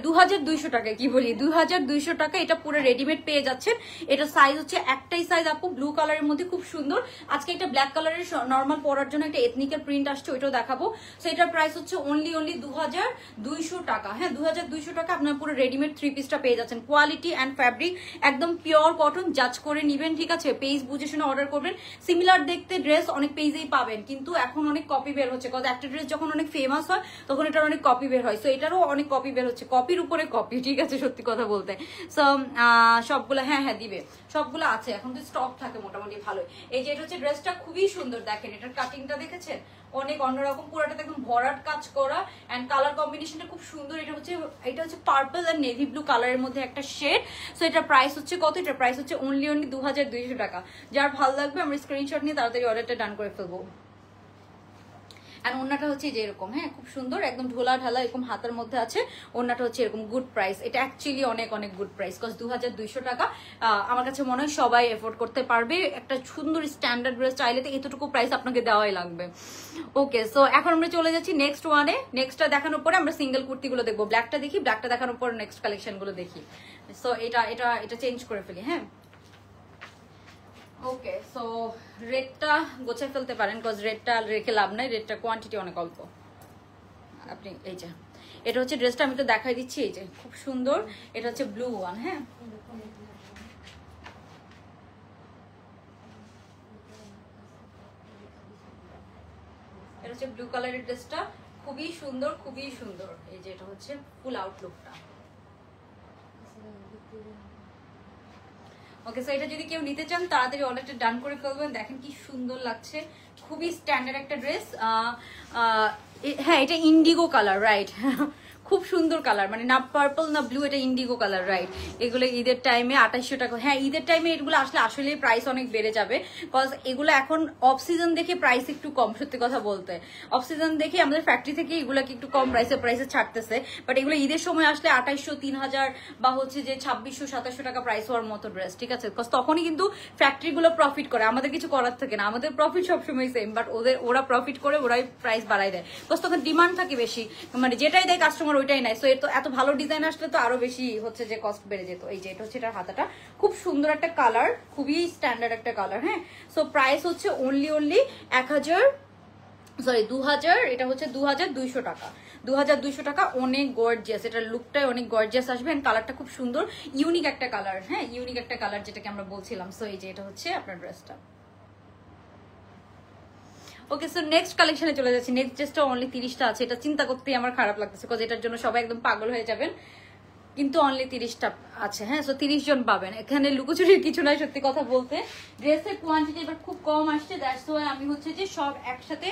2200 টাকা। কি বলি, 2200 টাকা। এটা পুরো রেডিমেড পেয়ে যাচ্ছেন। এটা সাইজ হচ্ছে একটাই সাইজ আপু, ব্লু কালারের মধ্যে খুব সুন্দর। আজকে একটা ব্ল্যাক কালারের নর্মাল পরার জন্য একটা এথনিক্যাল প্রিন্ট আসছে, ওইটাও দেখাবো। সো এটার প্রাইস হচ্ছে অনলি 2200 টাকা। হ্যাঁ, 2200 টাকা আপনার পুরো রেডিমেড 3 পিসটা পেয়ে যাচ্ছেন। কোয়ালিটি অ্যান্ড ফ্যাব্রিক একদম পিওর কটন, জাজ করে নিবেন, ঠিক আছে? পেজ বুঝে শুনে অর্ডার করবেন। সিমিলার দেখতে ড্রেস অনেক পেজেই পাবেন, কিন্তু এখন অনেক কপি বের হচ্ছে। কজ একটা ড্রেস যখন অনেক ফেমাস হয় তখন এটার অনেক কপি বের হয়। সো এটারও অনেক কপি বের হচ্ছে, কপির উপরে কপি, ঠিক আছে? সত্যি কথা বলতে। সো সবগুলো, হ্যাঁ হ্যাঁ দিবে, সবগুলো আছে এখন তো, স্টক থাকে মোটামুটি ভালোই। এই যে এটা হচ্ছে ড্রেসটা, খুবই সুন্দর। দেখেন এটার কাটিংটা দেখেছেন, অনেক অন্যরকম, পুরোটাতে একদম ভরাট কাজ করা, এন্ড কালার কম্বিনেশনটা খুব সুন্দর। এটা হচ্ছে পার্পল আর নেভি ব্লু কালারের মধ্যে একটা শেড। সো এটা প্রাইস হচ্ছে কত? এটা প্রাইস হচ্ছে অনলি 2200 টাকা। যার ভালো লাগবে আমরা স্ক্রিনশট নিয়ে তাড়াতাড়ি অর্ডারটা ডান করে ফেলবো। আর ওন্নাটা হচ্ছে যে এরকম, হ্যাঁ খুব সুন্দর, একদম ঢোলা ঢালা এরকম হাতার মধ্যে আছে। ওন্নাটা হচ্ছে এরকম, গুড প্রাইস। এটা অ্যাকচুয়ালি অনেক অনেক গুড প্রাইস, কজ 2200 টাকা আমার কাছে মনে হয় সবাই এফোর্ড করতে পারবে। একটা সুন্দর স্ট্যান্ডার্ড ড্রেস চাইলে তো এতটুকু প্রাইস আপনাকে দেওয়াই লাগবে। ওকে, সো এখন আমরা চলে যাচ্ছি নেক্সট ওয়ানে। নেক্সটটা দেখানোর পরে আমরা সিঙ্গেল কুর্তিগুলো দেখবো। ব্ল্যাকটা দেখি, ব্ল্যাকটা দেখানোর পর নেক্সট কালেকশন গুলো দেখি। সো এটা এটা এটা চেঞ্জ করে ফেলি। হ্যাঁ, ওকে, সো রেডটা গোছায় ফেলতে পারেন, কজ রেডটা রেখে লাভ নাই, রেডটা কোয়ান্টিটি অনেক অল্প। আপনি এই যে এটা হচ্ছে ড্রেসটা, আমি তো দেখাই দিচ্ছি। এই যে খুব সুন্দর, এটা হচ্ছে ব্লু ওয়ান। হ্যাঁ, এটা হচ্ছে ব্লু কালারের ড্রেসটা, খুবই সুন্দর, খুবই সুন্দর। এই যে এটা হচ্ছে ফুল আউটলুকটা। ওকে, সো এটা যদি কেউ নিতে চান তাড়াতাড়ি অর্ডারটা ডান করে ফেলবেন। দেখেন কি সুন্দর লাগছে, খুবই স্ট্যান্ডার্ড একটা ড্রেস। হ্যাঁ, এটা ইন্ডিগো কালার, রাইট? খুব সুন্দর কালার, মানে না পার্পল না ব্লু, এটা ইন্ডিগো কালার, রাইট? এগুলো ঈদের টাইমে 2800 টাকা। হ্যাঁ, ঈদের টাইমে এগুলো আসলে প্রাইস অনেক বেড়ে যাবে, কজ এগুলো এখন অফ সিজন দেখে প্রাইস একটু কম। সত্যি কথা বলতে, অফ সিজন দেখে আমাদের ফ্যাক্টরি থেকে এগুলোকে একটু কম প্রাইসে ছাড়তেছে। বাট এগুলো ঈদের সময় আসলে 2800, 3000 বা হচ্ছে যে 2600, 2700 টাকা প্রাইস হওয়ার মতো ড্রেস, ঠিক আছে? কজ তখনই কিন্তু ফ্যাক্টরি গুলো প্রফিট করে, আমাদের কিছু করার থাকে না। আমাদের প্রফিট সবসময় সেম, বাট ওরা প্রফিট করে, ওরাই প্রাইস বাড়ায় দেয়, কজ তখন ডিমান্ড থাকে বেশি। মানে যেটাই দেয় কাস্টমার ওইটাই নাই। সো এত ভালো ডিজাইন আসলে তো আরো বেশি হচ্ছে যে কস্ট বেড়ে যেত। এই যে এটা হচ্ছে এটার হাতাটা, খুব সুন্দর একটা কালার, খুবই স্ট্যান্ডার্ড একটা কালার। হ্যাঁ, সো প্রাইস হচ্ছে অনলি 2000, এটা হচ্ছে 2200 টাকা। 2200 টাকা, অনেক গর্জিয়াস। এটার লুকটাই অনেক গর্জিয়াস আসবে, এন্ড কালারটা খুব সুন্দর, ইউনিক একটা কালার। হ্যাঁ, ইউনিক একটা কালার, যেটাকে আমরা বলছিলাম। সো এই যে এটা হচ্ছে আপনার ড্রেসটা। ওকে, সো নেক্সট কালেকশনে চলে যাচ্ছি। নেক্সট ড্রেসটা অনলি 30টা আছে। এটা চিন্তা করতেই আমার খারাপ লাগতেছে, কজ এটার জন্য সবাই একদম পাগল হয়ে যাবেন, কিন্তু অনলি 30টা আছে। হ্যাঁ, সো 30 জন পাবেন। এখানে লুকোচুরির কিছু নাই, সত্যি কথা বলতে। ড্রেসের কোয়ান্টিটি এবার খুব কম আসছে, দ্যাটস ওয়াই আমি হচ্ছে যে সব একসাথে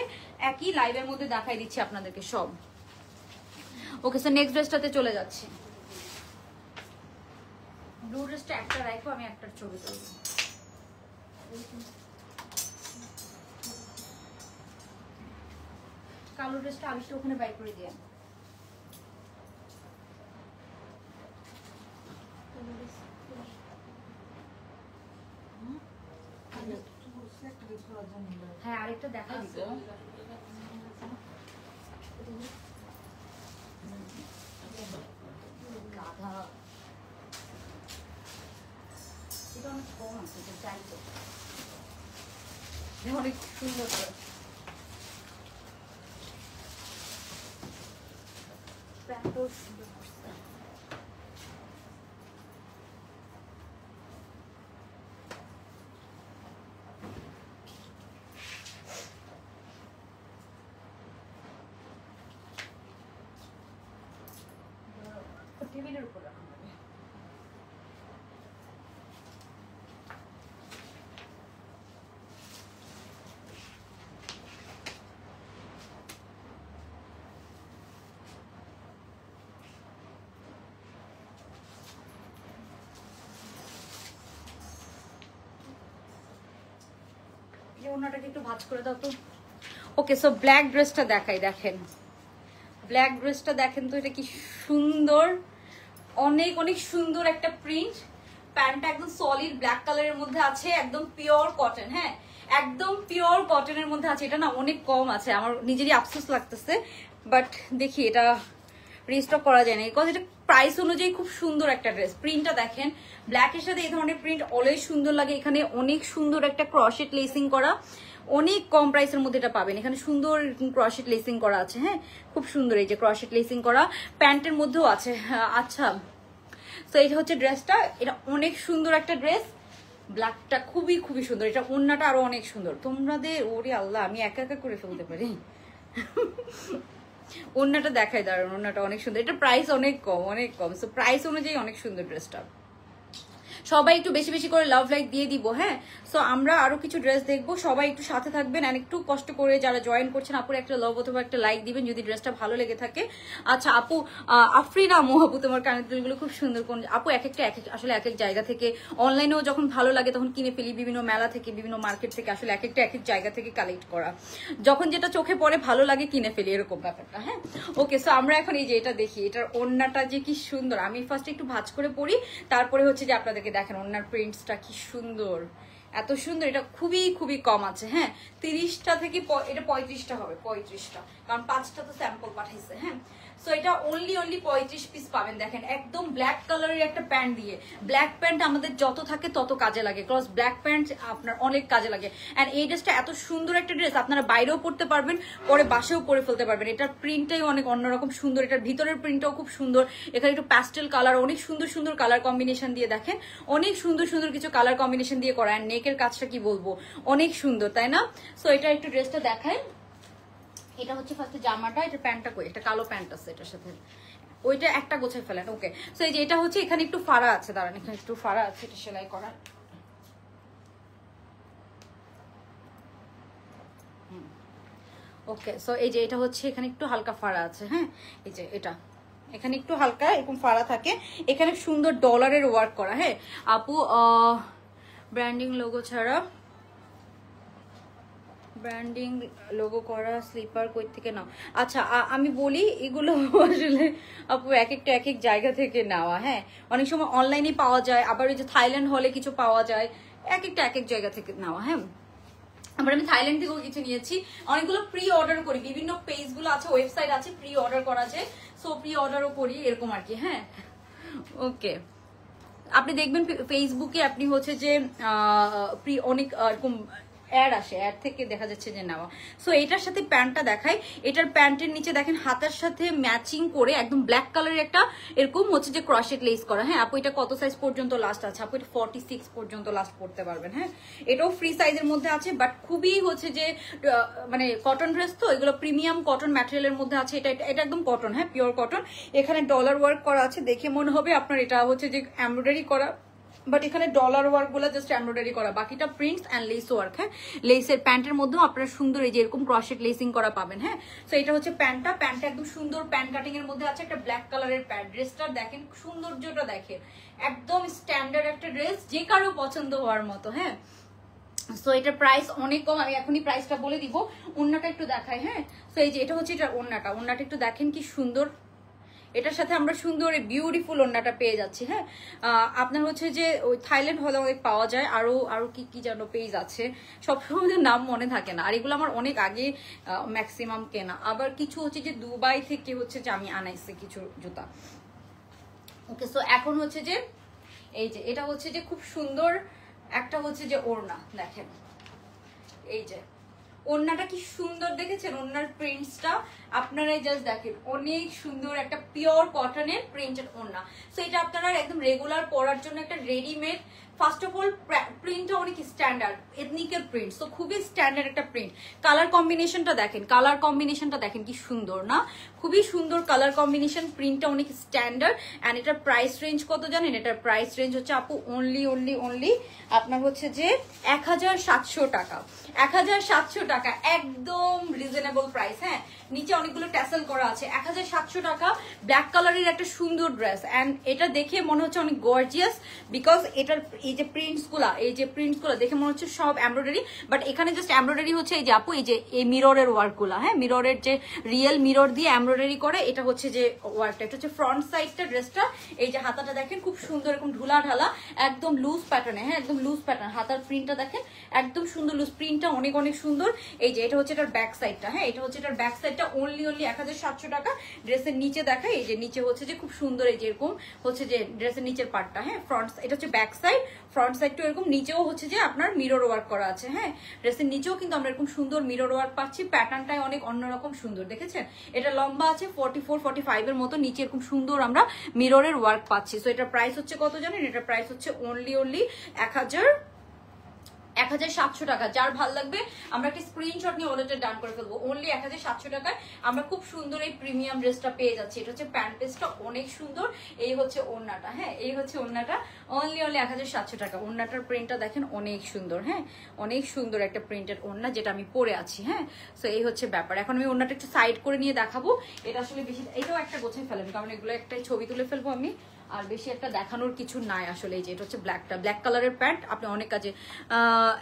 একই লাইভের মধ্যে দেখাই দিচ্ছি আপনাদেরকে সব। ওকে, সো নেক্সট ড্রেসটাতে চলে যাচ্ছি। ব্লু ড্রেসটা একটা রাখবো, আমি একটার ছবি তুলবো। কালো ড্রেসটা আবিষ্টা ওখানে বাই করে দিয়ে। হ্যাঁ, আরেকটা দেখা দিব। গাধা, এটা অনেক কম আছে, চাই তো অনেক সুন্দর। প্যান্টও সুন্দর করছে। টেবিলের উপর রাখা হবে। এই ওড়নাটাকে একটু ভাঁজ করে দাও তো। ওকে, সো ব্ল্যাক ড্রেসটা দেখাই, দেখেন ব্ল্যাক ড্রেসটা দেখেন তো, এটা কি সুন্দর, অনেক অনেক সুন্দর একটা প্রিন্ট। প্যান্টটা একদম সলিড ব্ল্যাক কালারের মধ্যে আছে, একদম পিওর কটন। হ্যাঁ, একদম পিওর কটনের মধ্যে আছে। এটা না অনেক কম আছে, আমার নিজেরই আফসোস লাগতেছে, বাট দেখি এটা রিস্টক করা যায় না, বিকজ এটা প্রাইস অনুযায়ী খুব সুন্দর একটা ড্রেস। প্রিন্টটা দেখেন, ব্ল্যাকের সাথে এই ধরনের প্রিন্ট অলওয়েজ সুন্দর লাগে। এখানে অনেক সুন্দর একটা ক্রশেট লেসিং করা, অনেক কম প্রাইসের মধ্যে এটা পাবেন। এখানে সুন্দর ক্রশেট লেসিং করা আছে। হ্যাঁ, খুব সুন্দর এই যে ক্রশেট লেসিং করা, প্যান্টের মধ্যেও আছে। আচ্ছা, তো এটা হচ্ছে ড্রেসটা, এটা অনেক সুন্দর একটা ড্রেস। ব্ল্যাকটা খুবই খুবই সুন্দর, এটা ওড়নাটা আরো অনেক সুন্দর। তোমাদের ওরে আল্লাহ, আমি একা একা করে ফেলতে পারি। ওড়নাটা দেখাই দাঁড়ান, ওড়নাটা অনেক সুন্দর। এটা প্রাইস অনেক কম, অনেক কম। সো প্রাইস অনুযায়ী অনেক সুন্দর ড্রেসটা। সবাই একটু বেশি বেশি করে লাভ লাইক দিয়ে দিব। হ্যাঁ, সো আমরা আরো কিছু ড্রেস দেখবো, সবাই একটু সাথে থাকবেন। আর একটু কষ্ট করে যারা জয়েন করছেন, আপুর একটা লাভ অথবা একটা লাইক দিবেন যদি ড্রেসটা ভালো লেগে থাকে। আচ্ছা আপু, আফরিনা আমু, আপু তোমার কানের দুলগুলো খুব সুন্দর। কোন আপু, এক একটা আসলে এক এক জায়গা থেকে, অনলাইনেও যখন ভালো লাগে তখন কিনে ফেলি, বিভিন্ন মেলা থেকে, বিভিন্ন মার্কেট থেকে, আসলে এক একটা এক এক জায়গা থেকে কালেক্ট করা, যখন যেটা চোখে পড়ে ভালো লাগে কিনে ফেলি, এরকম ব্যাপারটা। হ্যাঁ, ওকে, সো আমরা এখন এই যে এটা দেখি, এটার ওড়নাটা যে কি সুন্দর। আমি ফার্স্ট একটু ভাঁজ করে পড়ি, তারপরে হচ্ছে যে আপনাদেরকে দেখেন ওড়নার প্রিন্টসটা কি সুন্দর, এত সুন্দর। এটা খুবই খুবই কম আছে। হ্যাঁ, 30টা থেকে এটা 35টা হবে, 35টা, কারণ 5টা তো স্যাম্পল পাঠাইছে। হ্যাঁ, সো এটা অনলি 35 পিস পাবেন। দেখেন একদম ব্ল্যাক কালারের একটা প্যান্ট দিয়ে, ব্ল্যাক প্যান্ট আমাদের যত থাকে তত কাজে লাগে, ক্রস ব্ল্যাক প্যান্ট আপনার অনেক কাজে লাগে। অ্যান্ড এই ড্রেসটা এত সুন্দর একটা ড্রেস, আপনারা বাইরেও পরতে পারবেন, পরে বাসেও পরে ফেলতে পারবেন। এটার প্রিন্টটাই অনেক অন্যরকম সুন্দর, এটার ভিতরের প্রিন্টটাও খুব সুন্দর। এখানে একটু প্যাস্টেল কালার, অনেক সুন্দর সুন্দর কালার কম্বিনেশন দিয়ে, দেখেন অনেক সুন্দর সুন্দর কিছু কালার কম্বিনেশন দিয়ে করা। অ্যান্ড নেকের কাজটা কি বলবো, অনেক সুন্দর, তাই না? সো এটা একটু ড্রেসটা দেখায়। এটা হচ্ছে ফার্স্টে জামাটা, এটা প্যান্টটা কই, একটা কালো প্যান্ট আছে এটার সাথে, ওইটা একটা গোছায় ফেলেন। ওকে, সো এই যে এটা হচ্ছে, এখানে একটু ফাড়া আছে, দাঁড়ান এখানে একটু ফাড়া আছে, এটা সেলাই করা। ওকে, সো এই যে এটা হচ্ছে, এখানে একটু হালকা ফাড়া আছে। হ্যাঁ, এই যে এটা এখানে একটু হালকা এরকম ফাড়া থাকে, এখানে সুন্দর ডলারের ওয়ার্ক করা। হ্যাঁ আপু, ব্র্যান্ডিং লোগো ছাড়া, ব্র্যান্ডিং লোগো করা স্লিপার কই থেকে নাও? আচ্ছা আমি বলি, এগুলো আসলে আপু এক একটা এক এক জায়গা থেকে নেওয়া। হ্যাঁ, অনেক সময় অনলাইনে পাওয়া যায়, আবার ওই যে থাইল্যান্ড হলে কিছু পাওয়া যায়, এক একটা এক এক জায়গা থেকে নেওয়া। হ্যাঁ, আবার আমি থাইল্যান্ড থেকেও কিছু নিয়েছি, অনেকগুলো প্রি অর্ডার করি, বিভিন্ন পেজগুলো আছে, ওয়েবসাইট আছে, প্রি অর্ডার করা যায়, সো প্রি অর্ডারও করি এরকম আর কি। হ্যাঁ, ওকে, আপনি দেখবেন ফেসবুকে আপনি হচ্ছে যে প্রি অনেক এরকম অ্যাড আসে, অ্যাড থেকে দেখা যাচ্ছে যে নেওয়া। সো এটার সাথে প্যান্টটা দেখাই, এটার প্যান্টের নিচে দেখেন হাতার সাথে ম্যাচিং করে একদম ব্ল্যাক কালারের একটা এরকম হচ্ছে যে ক্রশেট লেস করা। হ্যাঁ আপু, এটা কত সাইজ পর্যন্ত লাস্ট আছে? আপু এটা 46 পর্যন্ত লাস্ট পড়তে পারবেন। হ্যাঁ, এটাও ফ্রি সাইজের মধ্যে আছে, বাট খুবই হচ্ছে যে মানে কটন ড্রেস তো, এগুলো প্রিমিয়াম কটন ম্যাটেরিয়ালের মধ্যে আছে। এটা এটা একদম কটন, হ্যাঁ পিওর কটন। এখানে ডলার ওয়ার্ক করা আছে, দেখে মনে হবে আপনার এটা হচ্ছে যে এমব্রয়ডারি করা, বাট এখানে ডলার ওয়ার্ক গুলো জাস্ট এমব্রয়ডারি করা, বাকিটা প্রিন্টস এন্ড লেস ওয়ার্ক। হ্যাঁ, লেসের প্যান্টের মধ্যেও আপনারা সুন্দর এই যে এরকম ক্রশেট লেসিং করা পাবেন। হ্যাঁ, সো এটা হচ্ছে প্যান্টটা, প্যান্টটা একদম সুন্দর প্যান্ট কাটিং এর মধ্যে আছে, একটা ব্ল্যাক কালারের প্যান্ট। ড্রেসটা দেখেন সৌন্দর্যটা দেখেন, একদম স্ট্যান্ডার্ড একটা ড্রেস, যে কারো পছন্দ হওয়ার মতো। হ্যাঁ, সো এটার প্রাইস অনেক কম, আমি এখনই প্রাইসটা বলে দিব। ওড়নাটা একটু দেখাই। হ্যাঁ, সো এই যে এটা হচ্ছে এটা ওড়নাটা, ওড়নাটা একটু দেখেন কি সুন্দর, এটার সাথে আমরা সুন্দর বিউটিফুল ওড়নাটা পেয়ে যাচ্ছি। হ্যাঁ, আপনার হচ্ছে যে ওই থাইল্যান্ড হলে অনেক পাওয়া যায়, আরো আরো কি কি যেন পেজ আছে, সবসময় নাম মনে থাকে না, আর এগুলো আমার অনেক আগে ম্যাক্সিমাম কেনা। আবার কিছু হচ্ছে যে দুবাই থেকে হচ্ছে যে আমি আনাইছি কিছু জুতা। ওকে, সো এখন হচ্ছে যে এই যে এটা হচ্ছে যে খুব সুন্দর একটা হচ্ছে যে ওড়না, দেখেন এই যে ওড়নাটা কি সুন্দর দেখেছেন, ওড়নার প্রিন্টসটা আপনারাই জাস্ট দেখেন, অনেক সুন্দর একটা পিওর কটনের প্রিন্টেড ওড়না। সো এটা আপনারা একদম রেগুলার পরার জন্য একটা রেডিমেড। ফার্স্ট অফ অল প্রিন্টটা অনেক স্ট্যান্ডার্ড, এথনিক্যাল প্রিন্ট, তো খুবই স্ট্যান্ডার্ড একটা প্রিন্ট। কালার কম্বিনেশনটা দেখেন, কালার কম্বিনেশনটা দেখেন কি সুন্দর না, খুবই সুন্দর কালার কম্বিনেশন, প্রিন্টটা অনেক স্ট্যান্ডার্ড। অ্যান্ড এটার প্রাইস রেঞ্জ কত জানেন? এটার প্রাইস রেঞ্জ হচ্ছে আপু অনলি আপনার হচ্ছে যে 1700 টাকা, 1700 টাকা, একদম রিজনেবল প্রাইস। হ্যাঁ, নিচে অনেকগুলো ট্যাসেল করা আছে, 1700 টাকা, ব্ল্যাক কালারের একটা সুন্দর ড্রেস। অ্যান্ড এটা দেখে মনে হচ্ছে অনেক গর্জিয়াস, বিকজ এটার এই যে প্রিন্টসগুলো দেখে মনে হচ্ছে সব এমব্রয়ডারি, বাট এখানে জাস্ট এমব্রয়ডারি হচ্ছে এই যে আপু এই যে এই মিররের ওয়ার্কগুলো, হ্যাঁ মিররের যে রিয়েল মিরর দিয়ে এমব্রয়ডারি করে, এটা হচ্ছে যে ওয়ার্কটা। এটা হচ্ছে ফ্রন্ট সাইডটা ড্রেসটা, এই যে হাতাটা দেখেন খুব সুন্দর এরকম ঢুলা ঢালা একদম লুজ প্যাটার্নে, হ্যাঁ একদম লুজ প্যাটার্ন। হাতার প্রিন্টটা দেখেন একদম সুন্দর লুজ, প্রিন্টটা অনেক অনেক সুন্দর। এই যে এটা হচ্ছে এটার ব্যাক সাইডটা, হ্যাঁ এটা হচ্ছে এটার ব্যাক সাইডটা অনলি 1700 টাকা। ড্রেসের নিচে দেখায়, এই যে নিচে হচ্ছে যে খুব সুন্দর এই যে এরকম হচ্ছে যে ড্রেসের নিচের পার্টটা, হ্যাঁ ফ্রন্ট এটা হচ্ছে ব্যাক সাইড, ফ্রন্ট সাইডটা এরকম, নিচেও হচ্ছে যে আপনার মিরর ওয়ার্ক করা আছে, হ্যাঁ ড্রেসের নিচেও কিন্তু আমরা এরকম সুন্দর মিরর ওয়ার্ক পাচ্ছি। প্যাটার্নটাই অনেক অন্যরকম সুন্দর, দেখেছেন এটা লম্বা আছে 44-45 এর মতো, নিচে এরকম সুন্দর আমরা মিররের ওয়ার্ক পাচ্ছি। সো এটার প্রাইস হচ্ছে কত জানেন? এটার প্রাইস হচ্ছে অনলি 1700 টাকা। যার ভালো লাগবে আমরা একটা স্ক্রিনশট নিয়ে অর্ডারটা ডান করে ফেলবো। অনলি 1700 টাকায় আমরা খুব সুন্দর এই প্রিমিয়াম ড্রেসটা পেয়ে যাচ্ছি। এটা হচ্ছে প্যান্ট পিসটা অনেক সুন্দর, এই হচ্ছে ওড়নাটা, হ্যাঁ এই হচ্ছে ওড়নাটা, অনলি 1700 টাকা। ওড়নাটার প্রিন্টটা দেখেন অনেক সুন্দর, হ্যাঁ অনেক সুন্দর একটা প্রিন্টেড ওড়না যেটা আমি পরে আছি, হ্যাঁ সো এই হচ্ছে ব্যাপার। এখন আমি ওড়নাটা একটু সাইড করে নিয়ে দেখাবো। এটা আসলে বেশি, এটাও একটা গোছাই ফেলেন কারণ এগুলো একটা ছবি তুলে ফেলবো আমি, আর বেশি একটা দেখানোর কিছু নাই আসলে। এই যে এটা হচ্ছে ব্ল্যাক কালারের প্যান্ট, আপনি অনেক কাজে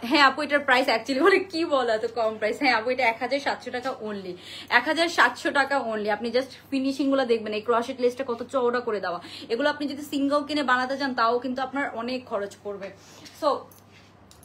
হ্যাঁ আপু এটার প্রাইস অ্যাকচুয়ালি বলে কি বলা এত কম প্রাইস, হ্যাঁ আপু এটা 1700 টাকা অনলি, 1700 টাকা অনলি। আপনি জাস্ট ফিনিশিং গুলো দেখবেন, এই ক্রশেট লেসটা কত চওড়া করে দেওয়া, এগুলো আপনি যদি সিঙ্গেল কিনে বানাতে চান তাও কিন্তু আপনার অনেক খরচ পড়বে। সো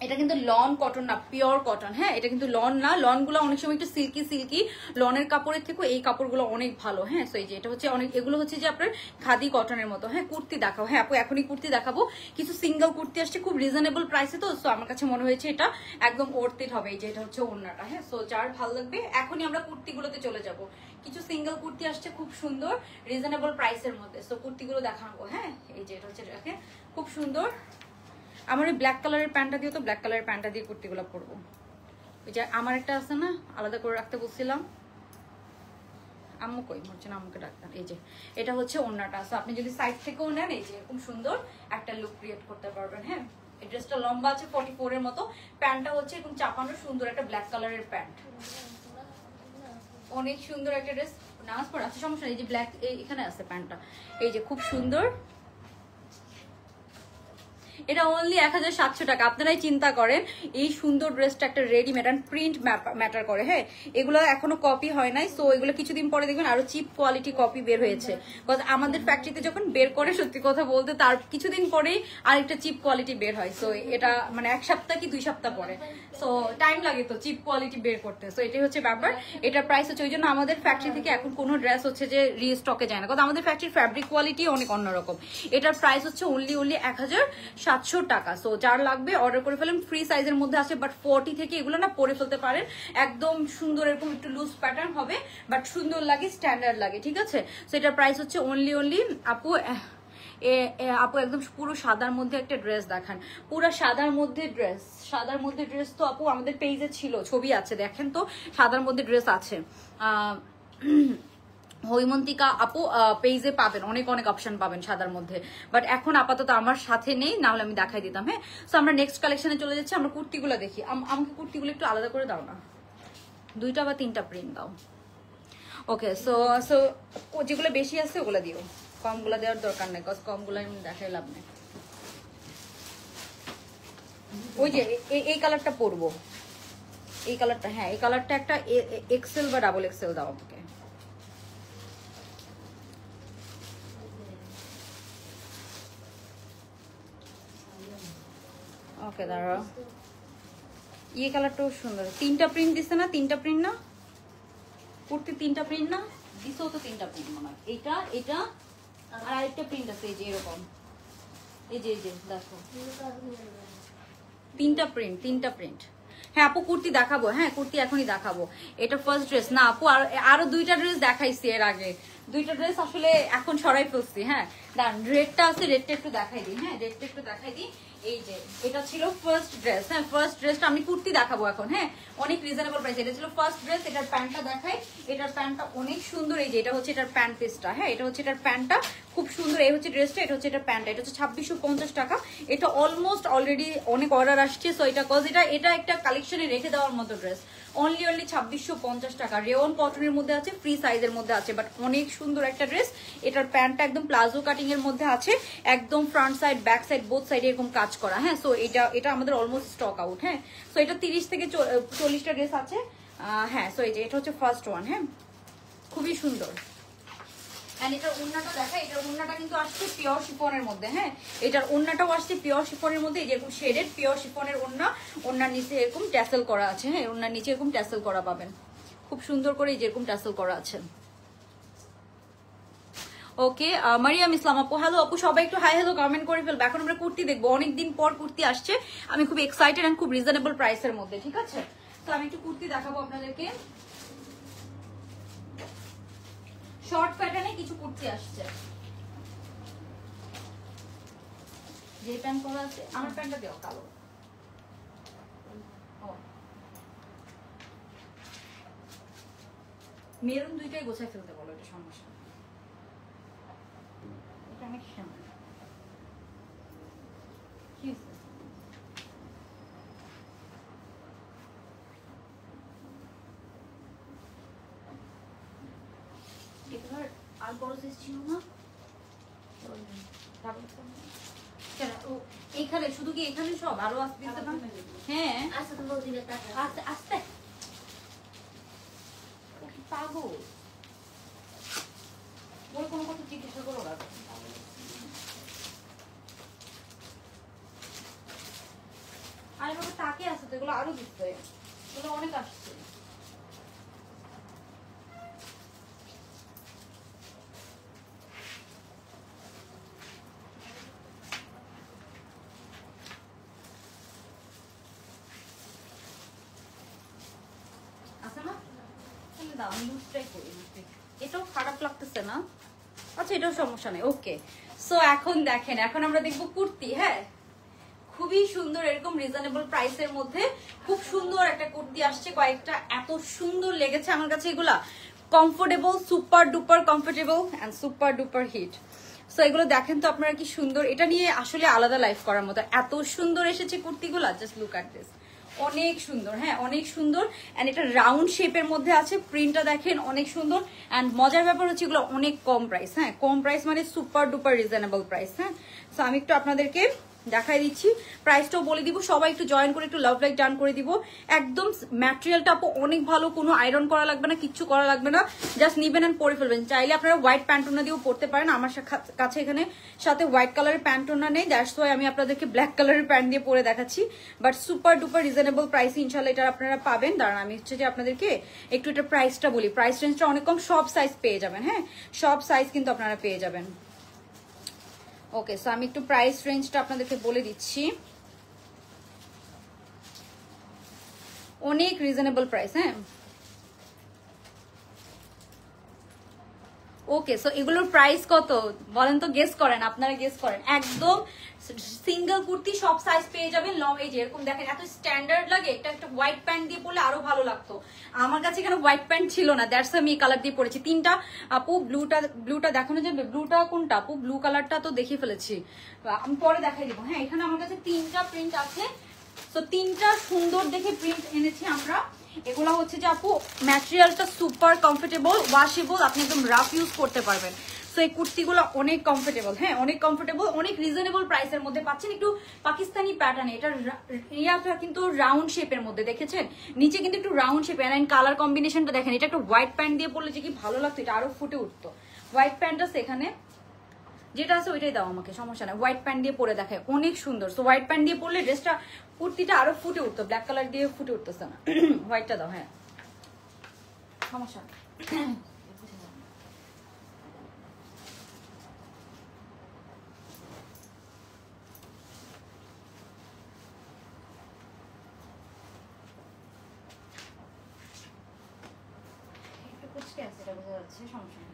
এটা কিন্তু লন কটন না, পিওর কটন, হ্যাঁ এটা কিন্তু লন না, লন গুলো অনেক সময় একটু সিল্কি, লনের কাপড়ের থেকে এই কাপড়গুলো অনেক ভালো, হ্যাঁ সো এই যে এটা হচ্ছে অনেক, এগুলো হচ্ছে যে আপনার খাদি কটনের মতো। হ্যাঁ কুর্তি দেখাও, হ্যাঁ আপু এখনই কুর্তি দেখাবো, কিছু সিঙ্গেল কুর্তি আসছে খুব রিজনেবল প্রাইসে, তো সো আমার কাছে মনে হয়েছে এটা একদম ওর্থ ইট হবে। এই যে এটা হচ্ছে ওড়নাটা, হ্যাঁ সো যার ভালো লাগবে এখনই আমরা কুর্তিগুলোতে চলে যাব। কিছু সিঙ্গেল কুর্তি আসছে খুব সুন্দর রিজনেবল প্রাইসের মধ্যে, সো কুর্তিগুলো দেখাবো। হ্যাঁ এই যে এটা হচ্ছে দেখেন খুব সুন্দর, আমার ওই ব্ল্যাক কালারের প্যান্টটা দিয়ে, তো ব্ল্যাক কালারের প্যান্টটা দিয়ে কুর্তিগুলো পরবো। ওই যে আমার একটা আছে না আলাদা করে রাখতে বলছিলাম, আম্মু কই হচ্ছে না, আম্মুকে ডাক্তার। এই যে এটা হচ্ছে ওড়নাটা, সো আপনি যদি সাইড থেকেও নেন এই যে এরকম সুন্দর একটা লুক ক্রিয়েট করতে পারবেন। হ্যাঁ এই ড্রেসটা লম্বা আছে 44 এর মতো, প্যান্টটা হচ্ছে এরকম চাপানো সুন্দর একটা ব্ল্যাক কালারের প্যান্ট, অনেক সুন্দর একটা ড্রেস। নামাজ পড়া আছে সমস্যা, এই যে ব্ল্যাক এখানে আছে প্যান্টটা, এই যে খুব সুন্দর। এটা অনলি 1700 টাকা। আপনারাই চিন্তা করেন এই সুন্দর ড্রেসটা একটা রেডিমেড অ্যান্ড প্রিন্ট ম্যাটার করে, হ্যাঁ এগুলো এখনো কপি হয় নাই, সো এগুলো কিছুদিন পরে দেখবেন আরো চিপ কোয়ালিটি কপি বের হয়েছে। আমাদের ফ্যাক্টরিতে যখন বের করে সত্যি কথা বলতে তার কিছুদিন পরেই আরেকটা চিপ কোয়ালিটি বের হয়, সো এটা মানে 1 সপ্তাহ কি 2 সপ্তাহ পরে, সো টাইম লাগে তো চিপ কোয়ালিটি বের করতে। সো এটাই হচ্ছে ব্যাপার, এটার প্রাইস হচ্ছে, ওই জন্য আমাদের ফ্যাক্টরি থেকে এখন কোনো ড্রেস হচ্ছে যে রিস্টকে যায় না, কারণ আমাদের ফ্যাক্টরির ফ্যাব্রিক কোয়ালিটি অনেক অন্যরকম। এটার প্রাইস হচ্ছে অনলি 1700 টাকা। সো যার লাগবে অর্ডার করে ফেলেন, ফ্রি সাইজের মধ্যে আছে, বাট 40 থেকে এগুলো না পরে ফেলতে পারেন, একদম সুন্দর এরকম একটু লুজ প্যাটার্ন হবে, বাট সুন্দর লাগে, স্ট্যান্ডার্ড লাগে, ঠিক আছে। সো এটার প্রাইস হচ্ছে অনলি আপু আপু একদম পুরো সাদার মধ্যে একটা ড্রেস দেখান, পুরো সাদার মধ্যে ড্রেস তো আপু আমাদের পেজে ছিল, ছবি আছে দেখেন তো, সাদার মধ্যে ড্রেস আছে। হৈমন্তিকা আপু পেজে পাবেন, অনেক অপশন পাবেন সাদার মধ্যে, বাট এখন আপাতত আমার সাথে নেই, না হলে আমি দেখাই দিতাম। হ্যাঁ সো আমরা নেক্সট কালেকশনে চলে যাচ্ছি, আমরা কুর্তিগুলো দেখি। আমাকে কুর্তিগুলো একটু আলাদা করে দাও না, 2টা বা 3টা প্রিন্ট দাও। ওকে সো যেগুলো বেশি আছে ওগুলো দিও, কমগুলো দেওয়ার দরকার নেই, কজ কমগুলো দেখাই লাভ নেই। ওই যে এই কালারটা পরবো, এই কালারটা, হ্যাঁ এই কালারটা একটা এক্সেল বা ডাবল এক্সেল দাও আমাকে। ওকে দাঁড়াও, এই কালারটাও সুন্দর, 3টা প্রিন্ট দিছে না, 3টা প্রিন্ট না কুর্তি, 3টা প্রিন্ট না দিছেও তো, 3টা প্রিন্ট মনে হয়, এটা আর আরেকটা প্রিন্ট আছে এই যে এরকম, এই যে দেখো 3টা প্রিন্ট। হ্যাঁ আপু কুর্তি দেখাবো, হ্যাঁ কুর্তি এখনই দেখাবো। এটা ফার্স্ট ড্রেস না আপু, আরো 2টা ড্রেস দেখাইছি এর আগে, 2টা ড্রেস আসলে এখন সরাই ফেলছি। হ্যাঁ দাঁড়ান, রেডটা আছে, রেডটা একটু দেখাই দিই। হ্যাঁ রেডটা একটু দেখাই দিই। এই যে এটা ছিল ফার্স্ট ড্রেস, হ্যাঁ ফার্স্ট ড্রেসটা আমি কুর্তি দেখাবো এখন। হ্যাঁ অনেক রিজনেবল প্রাইস, এটা ছিল ফার্স্ট ড্রেস। এটার প্যান্টটা দেখাই, এটার প্যান্টটা অনেক সুন্দর, এই যে এটা হচ্ছে এটার প্যান্ট পিসটা, হ্যাঁ এটা হচ্ছে এটার প্যান্টটা খুব সুন্দর, এই হচ্ছে ড্রেসটা, এটা হচ্ছে এটার প্যান্টটা, এটা হচ্ছে 2650 টাকা। এটা অলমোস্ট অলরেডি অনেক অর্ডার আসছে, সো এটা কজ এটা একটা কালেকশনে রেখে দেওয়ার মতো ড্রেস, অনলি 2650 টাকা। রেওন কটনের মধ্যে আছে, ফ্রি সাইজের মধ্যে আছে, বাট অনেক সুন্দর একটা ড্রেস। এটার প্যান্টটা একদম প্লাজো কাটিং এর মধ্যে আছে, একদম front side back side both সাইডে এরকম কাজ করা। হ্যাঁ, সো এটা আমাদের অলমোস্ট স্টক আউট। হ্যাঁ, সো এটা 30 থেকে 40টা ড্রেস আছে। হ্যাঁ, সো এটা হচ্ছে ফার্স্ট ওয়ান। হ্যাঁ, খুবই সুন্দর। এন্ড এটার ওন্নাটা দেখা, এটার ওন্নাটা কিন্তু আসছে পিওর শিফনের মধ্যে। হ্যাঁ, এটার ওন্নাটাও আসছে পিওর শিফনের মধ্যে, যেরকম শেডেড পিওর শিফনের ওন্না, ওন্নার নিচে এরকম ট্যাসেল করা আছে। হ্যাঁ, ওন্নার নিচে এরকম ট্যাসেল করা পাবেন, খুব সুন্দর করে যেরকম ট্যাসেল করা আছে। ওকে, মারিয়াম ইসলাম আপু, হ্যালো আপু, সবাই একটু হাই হ্যালো কমেন্ট করে ফেলবে। এখন আমরা কুর্তি দেখবো, অনেকদিন পর কুর্তি আসছে, আমি খুব এক্সাইটেড এন্ড খুব রিজনেবল প্রাইসের মধ্যে। ঠিক আছে, তো আমি একটু কুর্তি দেখাবো আপনাদেরকে। শর্ট প্যাটার্নে কিছু কুর্তি আসছে। যে প্যান্ট পরা আছে, আমার প্যান্টটা দেও কালো। মেরুন দুইটাই গোছায় ফেলতে বলো, এটা সমস্যা। এটা অনেক সুন্দর। কি এবার আর বড় সাইজ ছিল না, এইখানে শুধু কি এখানে সব আরো আসতে? হ্যাঁ, আস্তে আস্তে পাগল, ওই কোনো কথা জিজ্ঞাসা করো না। আরে বাবা, তাকে আসছে তো, এগুলো আরো দিচ্ছে, এগুলো অনেক আসছে। এটাও খারাপ লাগতেছে না, আচ্ছা এটাও সমস্যা নেই। ওকে, সো এখন দেখেন, এখন আমরা দেখবো কুর্তি। হ্যাঁ, খুবই সুন্দর, এরকম রিজনেবল প্রাইসের মধ্যে খুব সুন্দর একটা কুর্তি আসছে। কয়েকটা এত সুন্দর লেগেছে আমার কাছে, এগুলা comfortable, super duper comfortable and super duper hit. So এগুলো দেখেন তো আপনারা কি সুন্দর, এটা নিয়ে আসলে আলাদা লাইফ করার মতো, এত সুন্দর এসেছে কুর্তিগুলা। জাস্ট লুক অ্যাট দিস, অনেক সুন্দর। হ্যাঁ, অনেক সুন্দর। এন্ড এটা রাউন্ড শেপের মধ্যে আছে, প্রিন্টটা দেখেন অনেক সুন্দর। এন্ড মজার ব্যাপার হচ্ছে এগুলো অনেক কম প্রাইস। হ্যাঁ, কম প্রাইস মানে সুপার ডুপার রিজনেবল প্রাইস। হ্যাঁ, সো আমি একটু আপনাদেরকে দেখাই দিচ্ছি, প্রাইসটাও বলে দিব। সবাই একটু জয়েন করে একটু লাভ লাইক ডান করে দিব। একদম ম্যাটেরিয়ালটা আপু অনেক ভালো, কোনো আয়রন করা লাগবে না, কিচ্ছু করা লাগবে না, জাস্ট নিবেন এন্ড পরে ফেলবেন। চাইলে আপনারা হোয়াইট প্যান্টোনা দিয়েও পরতে পারেন। আমার কাছে এখানে সাথে হোয়াইট কালারের প্যান্টোনা নেই, দ্যাটস ওয়াই আমি আপনাদেরকে ব্ল্যাক কালারের প্যান্ট দিয়ে পরে দেখাচ্ছি। But super duper reasonable price ইনশাল্লাহ এটা আপনারা পাবেন। দাঁড়ান, আমি হচ্ছে যে আপনাদেরকে একটু এটা প্রাইসটা বলি। প্রাইস রেঞ্জটা অনেক কম, সব সাইজ পেয়ে যাবেন। হ্যাঁ, সব সাইজ কিন্তু আপনারা পেয়ে যাবেন। ওকে, সো আমি একটু প্রাইস রেঞ্জটা আপনাদেরকে বলে দিচ্ছি, অনেক রিজনেবল প্রাইস। হ্যাঁ, ওকে, সো এগুলোর প্রাইস কত বলেন তো, গেস করেন, আপনারা গেস করেন। একদম সিঙ্গেল কুর্তি সব সাইজ পেয়ে যাবেন। লং এই যে এরকম দেখেন, এত স্ট্যান্ডার্ড লাগে। এটা একটা হোয়াইট প্যান্ট দিয়ে পরলে আরো ভালো লাগতো। আমার কাছে এখানে হোয়াইট প্যান্ট ছিল না, দ্যাটস আমি এই কালার দিয়ে পরেছি। তিনটা আপু, ব্লুটা দেখানো যাবে? ব্লুটা কোনটা আপু? ব্লু কালারটা তো দেখে ফেলেছি, আমি পরে দেখাই দিব। হ্যাঁ, এখানে আমার কাছে তিনটা প্রিন্ট আছে, তো তিনটা সুন্দর দেখে প্রিন্ট এনেছি আমরা। এগুলো হচ্ছে যে আপু ম্যাটেরিয়ালটা সুপার কমফোর্টেবল, ওয়াশেবল, আপনি একদম রাফ ইউজ করতে পারবেন। সো এই কুর্তিগুলো অনেক কমফোর্টেবল। হ্যাঁ, অনেক কমফোর্টেবল, অনেক রিজনেবল প্রাইসের মধ্যে পাচ্ছেন। একটু পাকিস্তানি প্যাটার্নে, এটা ইয়াটা কিন্তু রাউন্ড শেপের মধ্যে, দেখেছেন নিচে কিন্তু একটু রাউন্ড শেপ। এন্ড কালার কম্বিনেশনটা দেখেন, এটা একটা হোয়াইট প্যান্ট দিয়ে পরলে যে কি ভালো লাগতো, এটা আরো ফুটে উঠতো। হোয়াইট প্যান্ট আছে এখানে, যেটা আছে ওইটাই দাও আমাকে, সমস্যা নাই। হোয়াইট প্যান্ট দিয়ে পরে দেখায়, অনেক সুন্দর। সো হোয়াইট প্যান্ট দিয়ে পরলে ড্রেসটা, কুর্তিটা আরো ফুটে উঠতো, ব্ল্যাক কালার দিয়ে ফুটে উঠতেছে না। হোয়াইটটা দাও। হ্যাঁ, সমস্যা নেই। একটু কুচকে আছে, এটা বোঝা যাচ্ছে, সমস্যা নেই।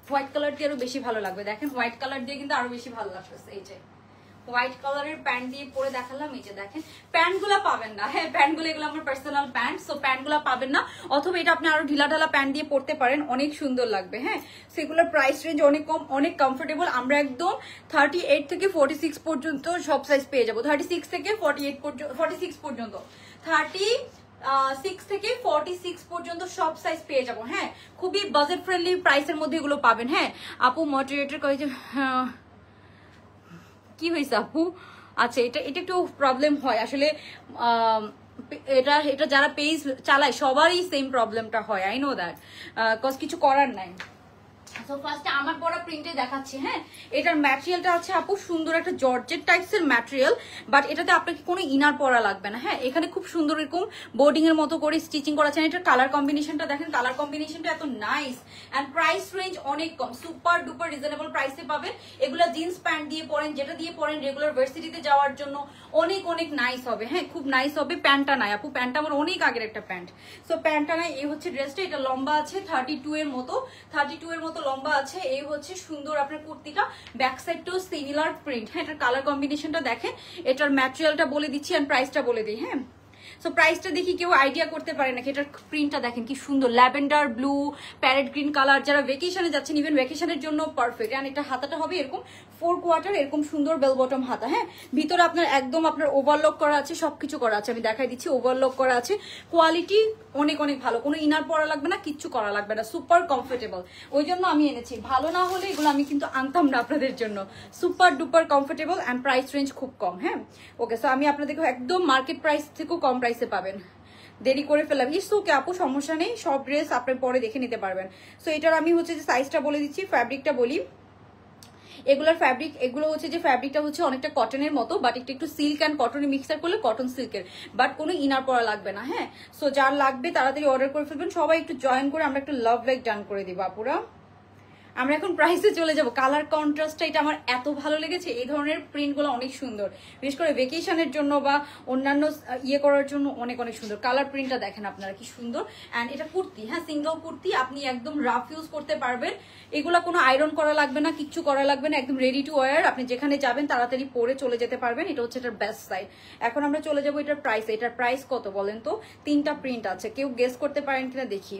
হোয়াইট কালার দিয়ে আরো বেশি ভালো লাগবে। দেখেন হোয়াইট কালার দিয়ে কিন্তু আরো বেশি ভালো লাগতেছে। এই যে হোয়াইট কালারের প্যান্ট দিয়ে পরে দেখালাম। এই যে দেখেন, প্যান্টগুলা পাবেন না। হ্যাঁ, প্যান্টগুলো এগুলো আমার পার্সোনাল প্যান্ট, সো প্যান্টগুলা পাবেন না। অথবা এটা আপনি আরো ঢিলা ঢালা প্যান্ট দিয়ে পরতে পারেন, অনেক সুন্দর লাগবে। হ্যাঁ, সেগুলোর প্রাইস রেঞ্জ অনেক কম, অনেক কমফোর্টেবল। আমরা একদম 38 থেকে 46 পর্যন্ত সব সাইজ পেয়ে যাবো। 36 থেকে 48 পর্যন্ত, 46 পর্যন্ত, 30 6 থেকে 46 পর্যন্ত সব সাইজ পেয়ে যাবো। হ্যাঁ, খুবই বাজেট ফ্রেন্ডলি প্রাইসের মধ্যে এগুলো পাবেন। হ্যাঁ আপু, মডারেটর কয়ে যে কি হয়েছে আপু? আচ্ছা, এটা একটু প্রবলেম হয় আসলে। এটা যারা পেজ চালায় সবারই সেম প্রবলেমটা হয়, আই নো দ্যাট, কজ কিছু করার নাই। সো ফার্স্টে আমার পরা প্রিন্টে দেখাচ্ছি। হ্যাঁ, এটার ম্যাটেরিয়ালটা আছে আপু সুন্দর একটা জর্জেট টাইপসের ম্যাটেরিয়াল, বাট এটাতে আপনাকে কোনো ইনার পরা লাগবে না। হ্যাঁ, এখানে খুব সুন্দর এরকম বোর্ডিং এর মতো করে স্টিচিং করা আছে। এটার কালার কম্বিনেশনটা দেখেন, কালার কম্বিনেশনটা এত নাইস এন্ড প্রাইস রেঞ্জ অনেক কম, সুপার ডুপার রিজনেবল প্রাইসে পাবেন। এগুলা জিন্স প্যান্ট দিয়ে পরেন, যেটা দিয়ে পরেন রেগুলার ভার্সিটিতে যাওয়ার জন্য অনেক অনেক নাইস হবে। হ্যাঁ, খুব নাইস হবে। প্যান্টটা নাই আপু, প্যান্টটা আমার অনেক আগের একটা প্যান্ট। সো প্যান্টটা নাই। এই হচ্ছে ড্রেসটা, এটা লম্বা আছে 32 এর মতো, 32 এর মতো লম্বা আছে। এই হচ্ছে সুন্দর আপনার কুর্তিটা, ব্যাক সাইডটাও সিমিলার প্রিন্ট। হ্যাঁ, এটার কালার কম্বিনেশনটা দেখেন, এটার ম্যাটেরিয়ালটা বলে দিচ্ছি এন্ড প্রাইসটা বলে দিই। হ্যাঁ, সো প্রাইসটা দেখি কেউ আইডিয়া করতে পারে নাকি। এটার প্রিন্টটা দেখেন কি সুন্দর, lavender blue, parrot green colour. যারা ভেকেশনে যাচ্ছেন, ইভেন ভেকেশনের জন্য পারফেক্ট। এন্ড এটা হাতাটা হবে এরকম 4 কোয়ার্টার, এরকম সুন্দর বেল বটম হাতা। হ্যাঁ, ভিতরে আপনার একদম আপনার ওভারলক করা আছে, সবকিছু করা আছে, আমি দেখাই দিচ্ছি। ওভারলক করা আছে, কোয়ালিটি অনেক অনেক ভালো, কোনো ইনার পরা লাগবে না, কিচ্ছু করা লাগবে না, সুপার কমফোর্টেবল। ওই জন্য আমি এনেছি, ভালো না হলে এগুলো আমি কিন্তু আনতাম না আপনাদের জন্য। Super duper comfortable and price range খুব কম। হ্যাঁ, ওকে, সো আমি আপনাদেরকে একদম মার্কেট প্রাইস থেকেও কম প্রাইসে পাবেন। দেরি করে ফেললাম, ইটস ওকে আপু, সমস্যা নেই, সব ড্রেস আপনি পরে দেখে নিতে পারবেন। সো এটার আমি হচ্ছে যে সাইজটা বলে দিচ্ছি, ফ্যাব্রিকটা বলি। এগুলোর ফ্যাব্রিক, এগুলো হচ্ছে যে ফ্যাব্রিকটা হচ্ছে অনেকটা কটনের মতো, বাট একটু সিল্ক অ্যান্ড কটনের মিক্সার করলে কটন সিল্কের, বাট কোনো ইনার পরা লাগবে না। হ্যাঁ, সো যার লাগবে তাড়াতাড়ি অর্ডার করে ফেলবেন। সবাই একটু জয়েন করে আমরা একটু লাভ লাইক ডান করে দিব আপুরা। আমরা এখন প্রাইসে চলে যাব। কালার কন্ট্রাস্টটা এটা আমার এত ভালো লেগেছে, এই ধরনের প্রিন্টগুলো অনেক সুন্দর, বিশেষ করে ভেকেশনের জন্য বা অন্যান্য ইয়ে করার জন্য অনেক অনেক সুন্দর। কালার প্রিন্টটা দেখেন আপনারা কি সুন্দর। অ্যান্ড এটা কুর্তি, হ্যাঁ সিঙ্গেল কুর্তি, আপনি একদম রাফ ইউজ করতে পারবেন। এগুলা কোনো আয়রন করা লাগবে না, কিচ্ছু করা লাগবে না, একদম রেডি টু ওয়্যার। আপনি যেখানে যাবেন তাড়াতাড়ি পরে চলে যেতে পারবেন। এটা হচ্ছে এটার বেস্ট সাইড। এখন আমরা চলে যাবো এটার প্রাইস। এটার প্রাইস কত বলেন তো? 3টা প্রিন্ট আছে, কেউ গেস করতে পারেন কিনা দেখি।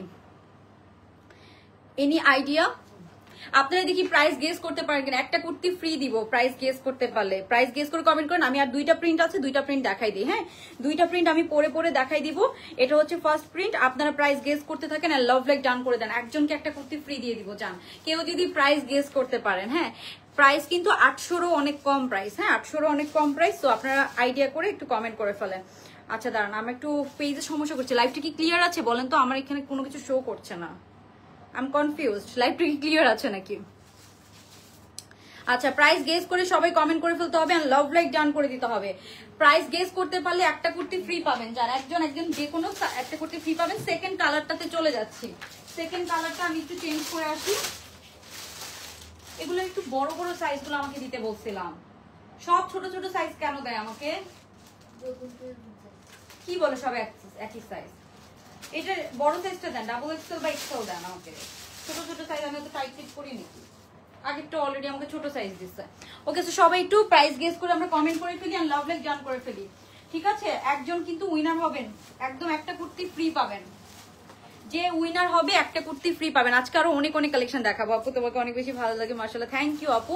Any idea? আপনারা দেখি প্রাইস গেস করতে পারেন কিনা। একটা কুর্তি ফ্রি দিব প্রাইস গেস করতে পারলে। প্রাইস গেস করে কমেন্ট করেন। আমি আর 2টা প্রিন্ট আছে, 2টা প্রিন্ট দেখাই দিই। হ্যাঁ, 2টা প্রিন্ট আমি পরে পরে দেখাই দিব। এটা হচ্ছে ফার্স্ট প্রিন্ট, আপনারা প্রাইস গেস করতে থাকেন আর লাভ লাইক ডান করে দেন। একজনকে একটা কুর্তি ফ্রি দিয়ে দিব জান, কেউ যদি প্রাইস গেস করতে পারেন। হ্যাঁ, প্রাইস কিন্তু 800-রও অনেক কম প্রাইস। হ্যাঁ, 800-রও অনেক কম প্রাইস। তো আপনারা আইডিয়া করে একটু কমেন্ট করে ফেলেন। আচ্ছা দাঁড়ান, আমি একটু পেজে সমস্যা করছি। লাইভটা কি ক্লিয়ার আছে বলেন তো? আমার এখানে কোনো কিছু শো করছে না, আই এম কনফিউজড। লাইভটা কি ক্লিয়ার আছে নাকি? আচ্ছা, প্রাইস গেস করে সবাই কমেন্ট করে ফেলতে হবে আর লাভ লাইক ডান করে দিতে হবে। প্রাইস গেস করতে পারলে একটা কুর্তি ফ্রি পাবেন। যারা একজন যে কোনো একটা কুর্তি ফ্রি পাবেন। সেকেন্ড কালারটাতে চলে যাচ্ছি। সেকেন্ড কালারটা আমি একটু চেঞ্জ করে আসি। এগুলো একটু বড় বড় সাইজগুলো আমাকে দিতে বলছিলাম। সব ছোট ছোট সাইজ কেন দেয় আমাকে? কি বলে সব একই সাইজ? এটা বড় সাইজটা দেন, ডাবল এক্সেল বা এক্সেল দেন আমাকে। ছোট ছোট সাইজ আমি তো টাইট ফিট করি নাকি? আগেরটা অলরেডি আমাকে ছোট সাইজ দিচ্ছে। ওকে, সো সবাই একটু প্রাইস গেস করে আমরা কমেন্ট করে ফেলি আর লাভ লাইক ডান করে ফেলি। ঠিক আছে, একজন কিন্তু উইনার হবেন, একদম একটা কুর্তি ফ্রি পাবেন। যে উইনার হবে একটা কুর্তি ফ্রি পাবেন। আজকে আরো অনেক অনেক কালেকশন দেখাবো আপু, তোমাকে অনেক বেশি ভালো লাগে মাশাআল্লাহ। থ্যাংক ইউ আপু।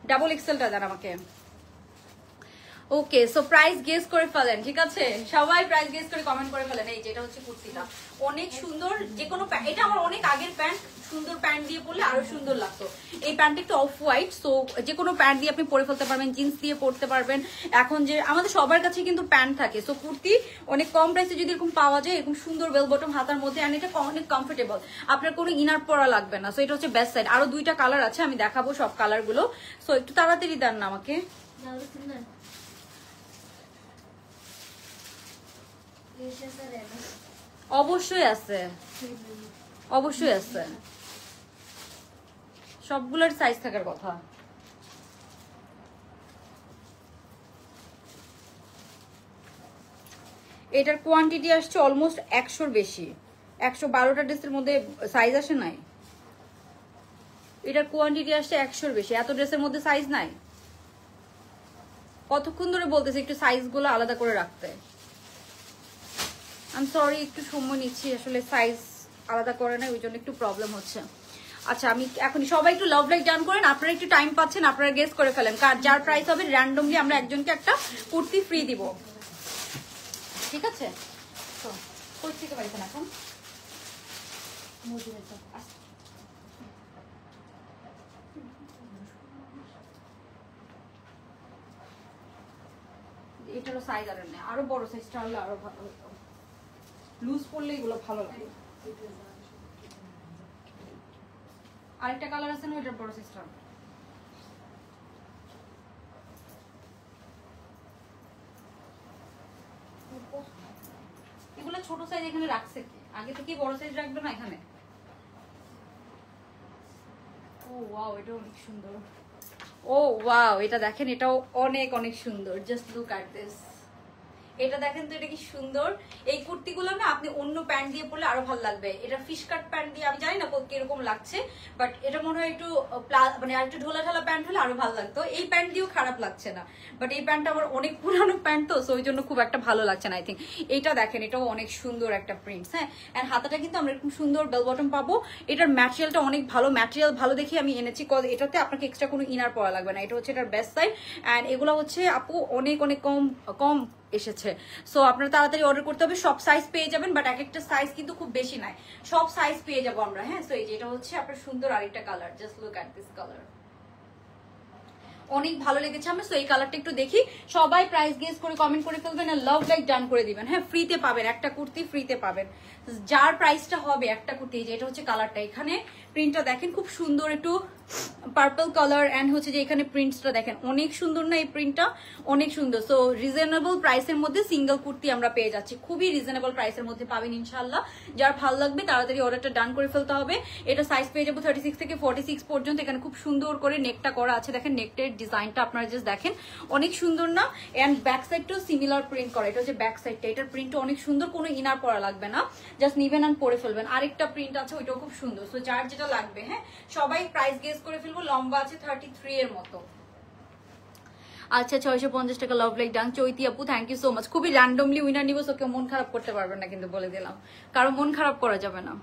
ডাবল এক্সেলটা দেন আমাকে। ওকে, সো প্রাইস গেস করে ফেলেন। ঠিক আছে, সবাই প্রাইস গেস করে কমেন্ট করে ফেলেন। এই যে এটা হচ্ছে কুর্তিটা, অনেক সুন্দর। যে কোনো এটা আমার অনেক আগের প্যান্ট, সুন্দর প্যান্ট দিয়ে পরলে আরো সুন্দর লাগতো। এই প্যান্ট একটু অফ হোয়াইট, সো যে কোনো প্যান্ট দিয়ে আপনি পরে ফেলতে পারবেন, জিন্স দিয়ে পরতে পারবেন। এখন যে আমাদের সবার কাছে কিন্তু প্যান্ট থাকে, সো কুর্তি অনেক কম প্রাইসে যদি এরকম পাওয়া যায়, এরকম সুন্দর বেল বটম হাতার মধ্যে, আর এটা অনেক কমফোর্টেবল, আপনার কোনো ইনার পরা লাগবে না। সো এটা হচ্ছে বেস্ট সাইড। আরো 2টা কালার আছে, আমি দেখাবো সব কালার গুলো। সো একটু তাড়াতাড়ি দেন না আমাকে। অবশ্যই আছে, অবশ্যই আছে, সবগুলোর সাইজ থাকার কথা। এটার কোয়ান্টিটি আসছে অলমোস্ট 100-র বেশি। 112টা ড্রেসের মধ্যে সাইজ আসে নাই। এটার কোয়ান্টিটি আসছে 100-র বেশি। এত ড্রেসের মধ্যে সাইজ নাই। কতক্ষণ ধরে বলতেছে একটু সাইজগুলো আলাদা করে রাখতে। আই এম সরি, একটু সময় নিচ্ছি, আসলে সাইজ আলাদা করে না, ওই জন্য একটু প্রবলেম হচ্ছে। আচ্ছা, আমি এখন সবাই একটু লাভ লাইক ডান করেন। আপনারা একটু টাইম পাচ্ছেন, আপনারা গেস করে ফেলেন যার প্রাইস হবে। র্যান্ডমলি আমরা একজনকে একটা কুর্তি ফ্রি দিব। ঠিক আছে, কই থেকে পাইছেন এখন? এটারও সাইজ আর নেই, আরো বড় সাইজটা হলে আরো ভালো হতো। লুজ পড়লে এগুলো ভালো লাগে। আরেকটা কালার আছে না, ওইটার বড় সাইজটা। এগুলো ছোট সাইজ এখানে রাখছে কি? আগে থেকে বড় সাইজ রাখবে না এখানে? ও ওয়াও, এটা অনেক সুন্দর। ও ওয়াও, এটা দেখেন, এটাও অনেক অনেক সুন্দর। Just look at this. এটা দেখেন তো, এটা কি সুন্দর। এই কুর্তিগুলো না আপনি অন্য প্যান্ট দিয়ে পরলে আরো ভালো লাগবে। এটা ফিশ কাট প্যান্ট দিয়ে আমি জানি না কিরকম লাগছে, বাট এটা মনে হয় একটু মানে আর একটু ঢোলা ঢালা প্যান্ট হলে আরো ভালো লাগতো। এই প্যান্ট দিয়েও খারাপ লাগছে না, বাট এই প্যান্টটা আমার অনেক পুরানো প্যান্ট তো, ওই জন্য খুব একটা ভালো লাগছে না আই থিঙ্ক। এটা দেখেন, এটাও অনেক সুন্দর একটা প্রিন্টস। হ্যাঁ, এন্ড হাতাটা কিন্তু আমরা এরকম সুন্দর বেল বটম পাবো। এটার ম্যাটেরিয়ালটা অনেক ভালো, ম্যাটেরিয়াল ভালো দেখে আমি এনেছি, কজ এটাতে আপনাকে এক্সট্রা কোনো ইনার পরা লাগবে না। এটা হচ্ছে এটার বেস্ট সাইড, এন্ড এগুলো হচ্ছে আপু অনেক অনেক কম এসেছে। সো আপনারা তাড়াতাড়ি অর্ডার করতে হবে। সব সাইজ পেয়ে যাবেন, বাট এক একটা সাইজ কিন্তু খুব বেশি নাই, সব সাইজ পেয়ে যাবো আমরা। হ্যাঁ, সো এই যে এটা হচ্ছে আপনার সুন্দর আরেকটা colour. Just look at this colour, অনেক ভালো লেগেছে আমার। সো এই কালারটা একটু দেখি। সবাই প্রাইস গেস করে কমেন্ট করে ফেলবেন আর লাভ লাইক ডান করে দিবেন। হ্যাঁ, ফ্রিতে পাবেন, একটা কুর্তি ফ্রিতে পাবেন, যার প্রাইসটা হবে একটা কুর্তি। যে এটা হচ্ছে কালারটা, এখানে প্রিন্টটা দেখেন খুব সুন্দর, একটু পার্পল কালার, এন্ড হচ্ছে যে এখানে প্রিন্টসটা দেখেন অনেক সুন্দর না? এই প্রিন্টটা অনেক সুন্দর। সো রিজনেবল প্রাইসের মধ্যে সিঙ্গেল কুর্তি আমরা পেয়ে যাচ্ছি, খুবই রিজনেবল প্রাইসের মধ্যে পাবেন ইনশাল্লাহ। যার ভালো লাগবে তাড়াতাড়ি অর্ডারটা ডান করে ফেলতে হবে। এটা সাইজ পেয়ে যাবো 36 থেকে 46 পর্যন্ত। এখানে খুব সুন্দর করে নেকটা করা আছে, দেখেন নেকটের ডিজাইনটা আপনারা জাস্ট দেখেন, অনেক সুন্দর না? এন্ড ব্যাক সাইডটাও সিমিলার প্রিন্ট করা। এটা হচ্ছে ব্যাক সাইডটা, এটার প্রিন্টটা অনেক সুন্দর, কোনো ইনার পরা লাগবে না, জাস্ট নিবেন আর পরে ফেলবেন। আরেকটা প্রিন্ট আছে, ওইটাও খুব সুন্দর। সো যার যেটা লাগবে, হ্যাঁ সবাই প্রাইস গেস করে ফেলবো। লম্বা আছে 33 এর মতো। আচ্ছা, 650 টাকা লাভ লাইক ডান। চৈতি আপু থ্যাংক ইউ সো মাচ। খুবই র্যান্ডমলি উইনার নিব, সো কেউ মন খারাপ করতে পারবেন না কিন্তু, বলে দিলাম, কারণ মন খারাপ করা যাবে না।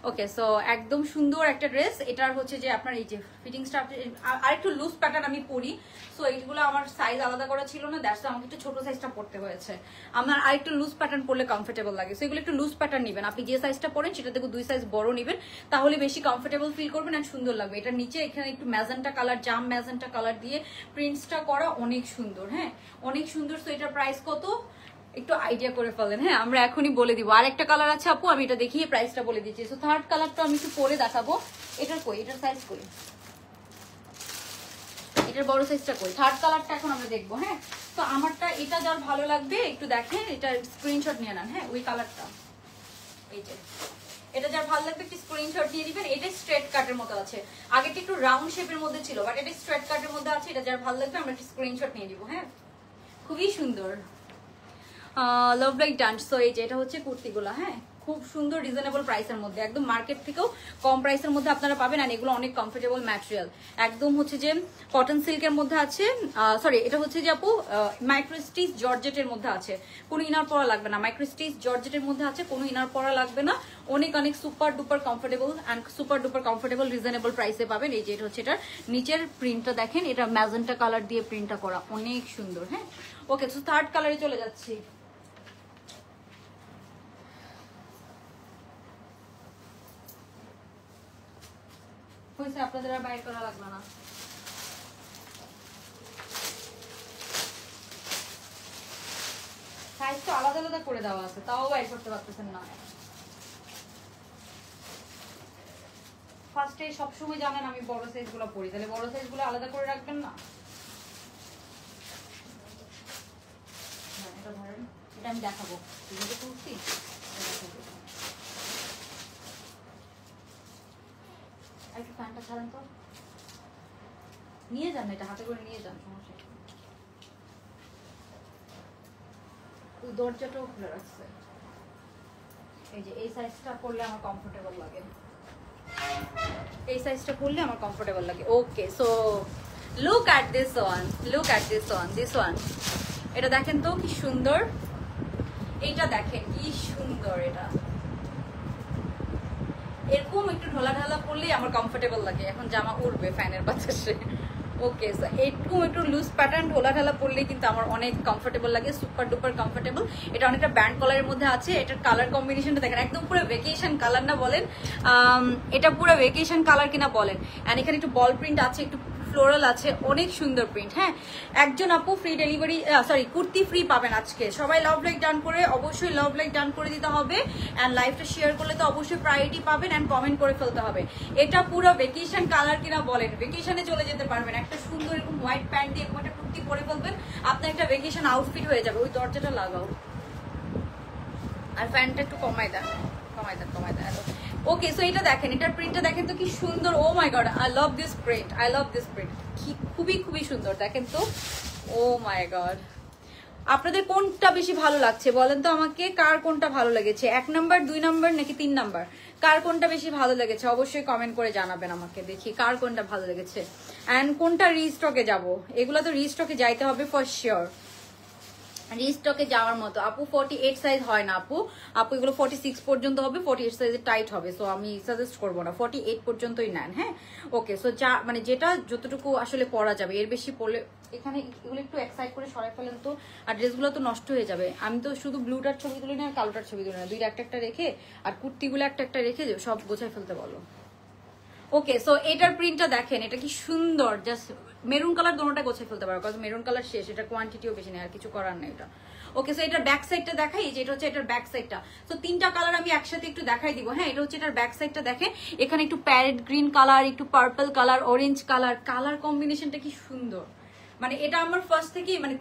ওকে, সো একদম সুন্দর একটা ড্রেস। এটার হচ্ছে যে আপনার এই যে ফিটিংসটা আরেকটু লুজ প্যাটার্ন আমি পরি, সো এইগুলো আমার সাইজ আলাদা করা ছিল না, দ্যাটস আমাকে একটু ছোট সাইজটা পড়তে হয়েছে। আমার আরেকটু লুজ প্যাটার্ন পরলে কমফোর্টেবল লাগে, সো এগুলো একটু লুজ প্যাটার্ন নেবেন। আপনি যে সাইজটা পরেন সেটা থেকে 2 সাইজ বড় নেবেন, তাহলে বেশি কমফোর্টেবল ফিল করবেন আর সুন্দর লাগবে। এটার নিচে এখানে একটু ম্যাজেন্টা কালার, জাম ম্যাজেন্টা কালার দিয়ে প্রিন্টসটা করা, অনেক সুন্দর। হ্যাঁ, অনেক সুন্দর। সো এটার প্রাইস কত একটু আইডিয়া করে ফেলেন। হ্যাঁ, আমরা এখনই বলে দিব। আর একটা কালার আছে আপু, আমি এটা দেখিয়ে প্রাইসটা বলে দিচ্ছি। সো থার্ড কালারটা আমি একটু পরে দেখাবো। এটার কই, এটার সাইজ কই, এটার বড় সাইজটা কই? থার্ড কালারটা এখন আমরা দেখবো। হ্যাঁ, তো আমারটা এটা যার ভালো লাগবে একটু দেখেন, এটা স্ক্রিনশট নিয়ে নেন। হ্যাঁ, ওই কালারটা, এই যে এটা যার ভালো লাগবে একটু স্ক্রিনশট দিয়ে দিবেন। এটা স্ট্রেট কাটের মতো আছে, আগেটা একটু রাউন্ড শেপের মধ্যে ছিল, বাট এটা স্ট্রেট কাটের মধ্যে আছে। এটা যার ভালো লাগবে আমরা একটু স্ক্রিনশট নিয়ে দিব। হ্যাঁ, খুবই সুন্দর। Love like dance. সো এই যে এটা হচ্ছে কুর্তিগুলো। হ্যাঁ, খুব সুন্দর রিজনেবল প্রাইসের মধ্যে, একদম মার্কেট থেকেও কম প্রাইসের মধ্যে আপনারা পাবেন। আর এগুলো অনেক কমফোর্টেবল ম্যাটেরিয়াল, একদম হচ্ছে যে কটন সিল্কের মধ্যে আছে। সরি, এটা হচ্ছে যে আপু মাইক্রোস্টিচ জর্জেটের মধ্যে আছে, কোনো ইনার পরা লাগবে না। মাইক্রোস্টিচ জর্জেটের মধ্যে আছে, কোনো ইনার পরা লাগবে না। অনেক অনেক super duper comfortable and super duper comfortable reasonable প্রাইসে পাবেন। এই যে এটা হচ্ছে এটার নিচের প্রিন্টটা দেখেন, এটা ম্যাজেন্টা কালার দিয়ে প্রিন্টটা করা, অনেক সুন্দর। হ্যাঁ, ওকে, তো থার্ড কালারে চলে যাচ্ছি। আপনাদের আর বাইর করা লাগলো না। সাইজ তো আলাদা আলাদা করে দেওয়া আছে, তাও বাইর করতে পারতেছেন না। ফার্স্টে সবসময় জানেন আমি বড় সাইজ গুলো পরি, তাহলে বড় সাইজ গুলো আলাদা করে রাখবেন না। এটা ধরেন, এটা আমি দেখাবো কুর্তি। একটু ফ্যানটা ছাড়েন তো, নিয়ে যান, এটা হাতে করে নিয়ে যান, সমস্যা। ওই দরজাটাও খুলে রাখছে। এই যে এই সাইজটা পরলে আমার কমফোর্টেবল লাগে, এই সাইজটা পরলে আমার কমফোর্টেবল লাগে। Okay, so look at this one, look at this one, this one. এটা দেখেন তো কি সুন্দর, এইটা দেখেন কি সুন্দর। এটা এরকম একটু ঢোলা ঢালা পরলেই আমার কমফোর্টেবল লাগে। এখন জামা উড়বে ফ্যানের বাতাসে, ওকে, সো একটু লুজ প্যাটার্ন ঢোলা ঢালা পরলে কিন্তু আমার অনেক কমফোর্টেবল লাগে, সুপার ডুপার কমফোর্টেবল। এটা অনেকটা ব্যান্ড কলারের মধ্যে আছে। এটার কালার কম্বিনেশনটা দেখেন, একদম পুরো ভেকেশন কালার না বলেন, এটা পুরো ভেকেশন কালার কিনা বলেন। অ্যান্ড এখানে একটু বল প্রিন্ট আছে, একটু ফ্লোরাল আছে, অনেক সুন্দর প্রিন্ট। হ্যাঁ, একজন আপু free delivery, sorry kurti free পাবেন আজকে। সবাই লাভ লাইক ডান করে, অবশ্যই লাভ লাইক ডান করে দিতে হবে। অ্যান্ড লাইভটা শেয়ার করলে তো অবশ্যই প্রায়োরিটি পাবেন, অ্যান্ড কমেন্ট করে ফেলতে হবে এটা পুরো ভেকেশন কালার কিনা বলেন। ভেকেশনে চলে যেতে পারবেন, একটা সুন্দর এরকম হোয়াইট প্যান্ট দিয়ে এরকম একটা কুর্তি পরে ফেলবেন, আপনার একটা ভেকেশন আউটফিট হয়ে যাবে। ওই দরজাটা লাগাও আর ফ্যানটা একটু কমাই দেন, কমাই দেন, কমাই দেন। ওকে, সো এটা দেখেন, এটার প্রিন্টটা দেখেন তো কি সুন্দর। Oh my god, I love this print, I love this print, খুবই সুন্দর। দেখেন তো, ও মাই গড, আপনাদের কোনটা বেশি ভালো লাগছে বলেন তো আমাকে, কার কোনটা ভালো লেগেছে? 1 নাম্বার, 2 নাম্বার নাকি 3 নাম্বার? কার কোনটা বেশি ভালো লেগেছে অবশ্যই কমেন্ট করে জানাবেন আমাকে, দেখি কার কোনটা ভালো লেগেছে। অ্যান্ড কোনটা রিস্টকে যাব, এগুলো তো রিস্টকে যাইতে হবে ফর শিওর, রিস্টকে যাওয়ার মতো। আপু 48 সাইজ হয় না আপু, আপু এগুলো 46 পর্যন্ত হবে, 48 সাইজে টাইট হবে। সো আমি সাজেস্ট করবো না, 48 পর্যন্তই নেন। হ্যাঁ, ওকে, সো যা মানে যেটা যতটুকু আসলে পরা যাবে, এর বেশি পরলে এখানে এগুলো একটু এক সাইড করে সরাই ফেলেন তো, আর ড্রেসগুলো তো নষ্ট হয়ে যাবে। আমি তো শুধু ব্লুটার ছবি তুলি না আর কালোটার ছবি তুলি না, দুইটা একটা রেখে আর কুর্তিগুলো একটা রেখে সব গোছায় ফেলতে বলো। ওকে, সো এটার প্রিন্টটা দেখেন, এটা কি সুন্দর, জাস্ট মেরুন কালার দোনোটা গোছায় ফেলতে পারো, কারণ মেরুন কালার শেষ, এটা কোয়ান্টিটিও বেশি নেই, আর কিছু করার নেই এটা। ওকে, সো এটার ব্যাক সাইডটা দেখাই, যে এটা হচ্ছে এটার ব্যাক সাইডটা। সো 3টা কালার আমি একসাথে একটু দেখাই দিব। হ্যাঁ, এটা হচ্ছে এটার ব্যাক সাইডটা দেখেন, এখানে একটু প্যারেট গ্রিন কালার, একটু purple colour, orange colour, colour কম্বিনেশনটা কি সুন্দর। মানে এটা আমার ফার্স্ট থেকে, মানে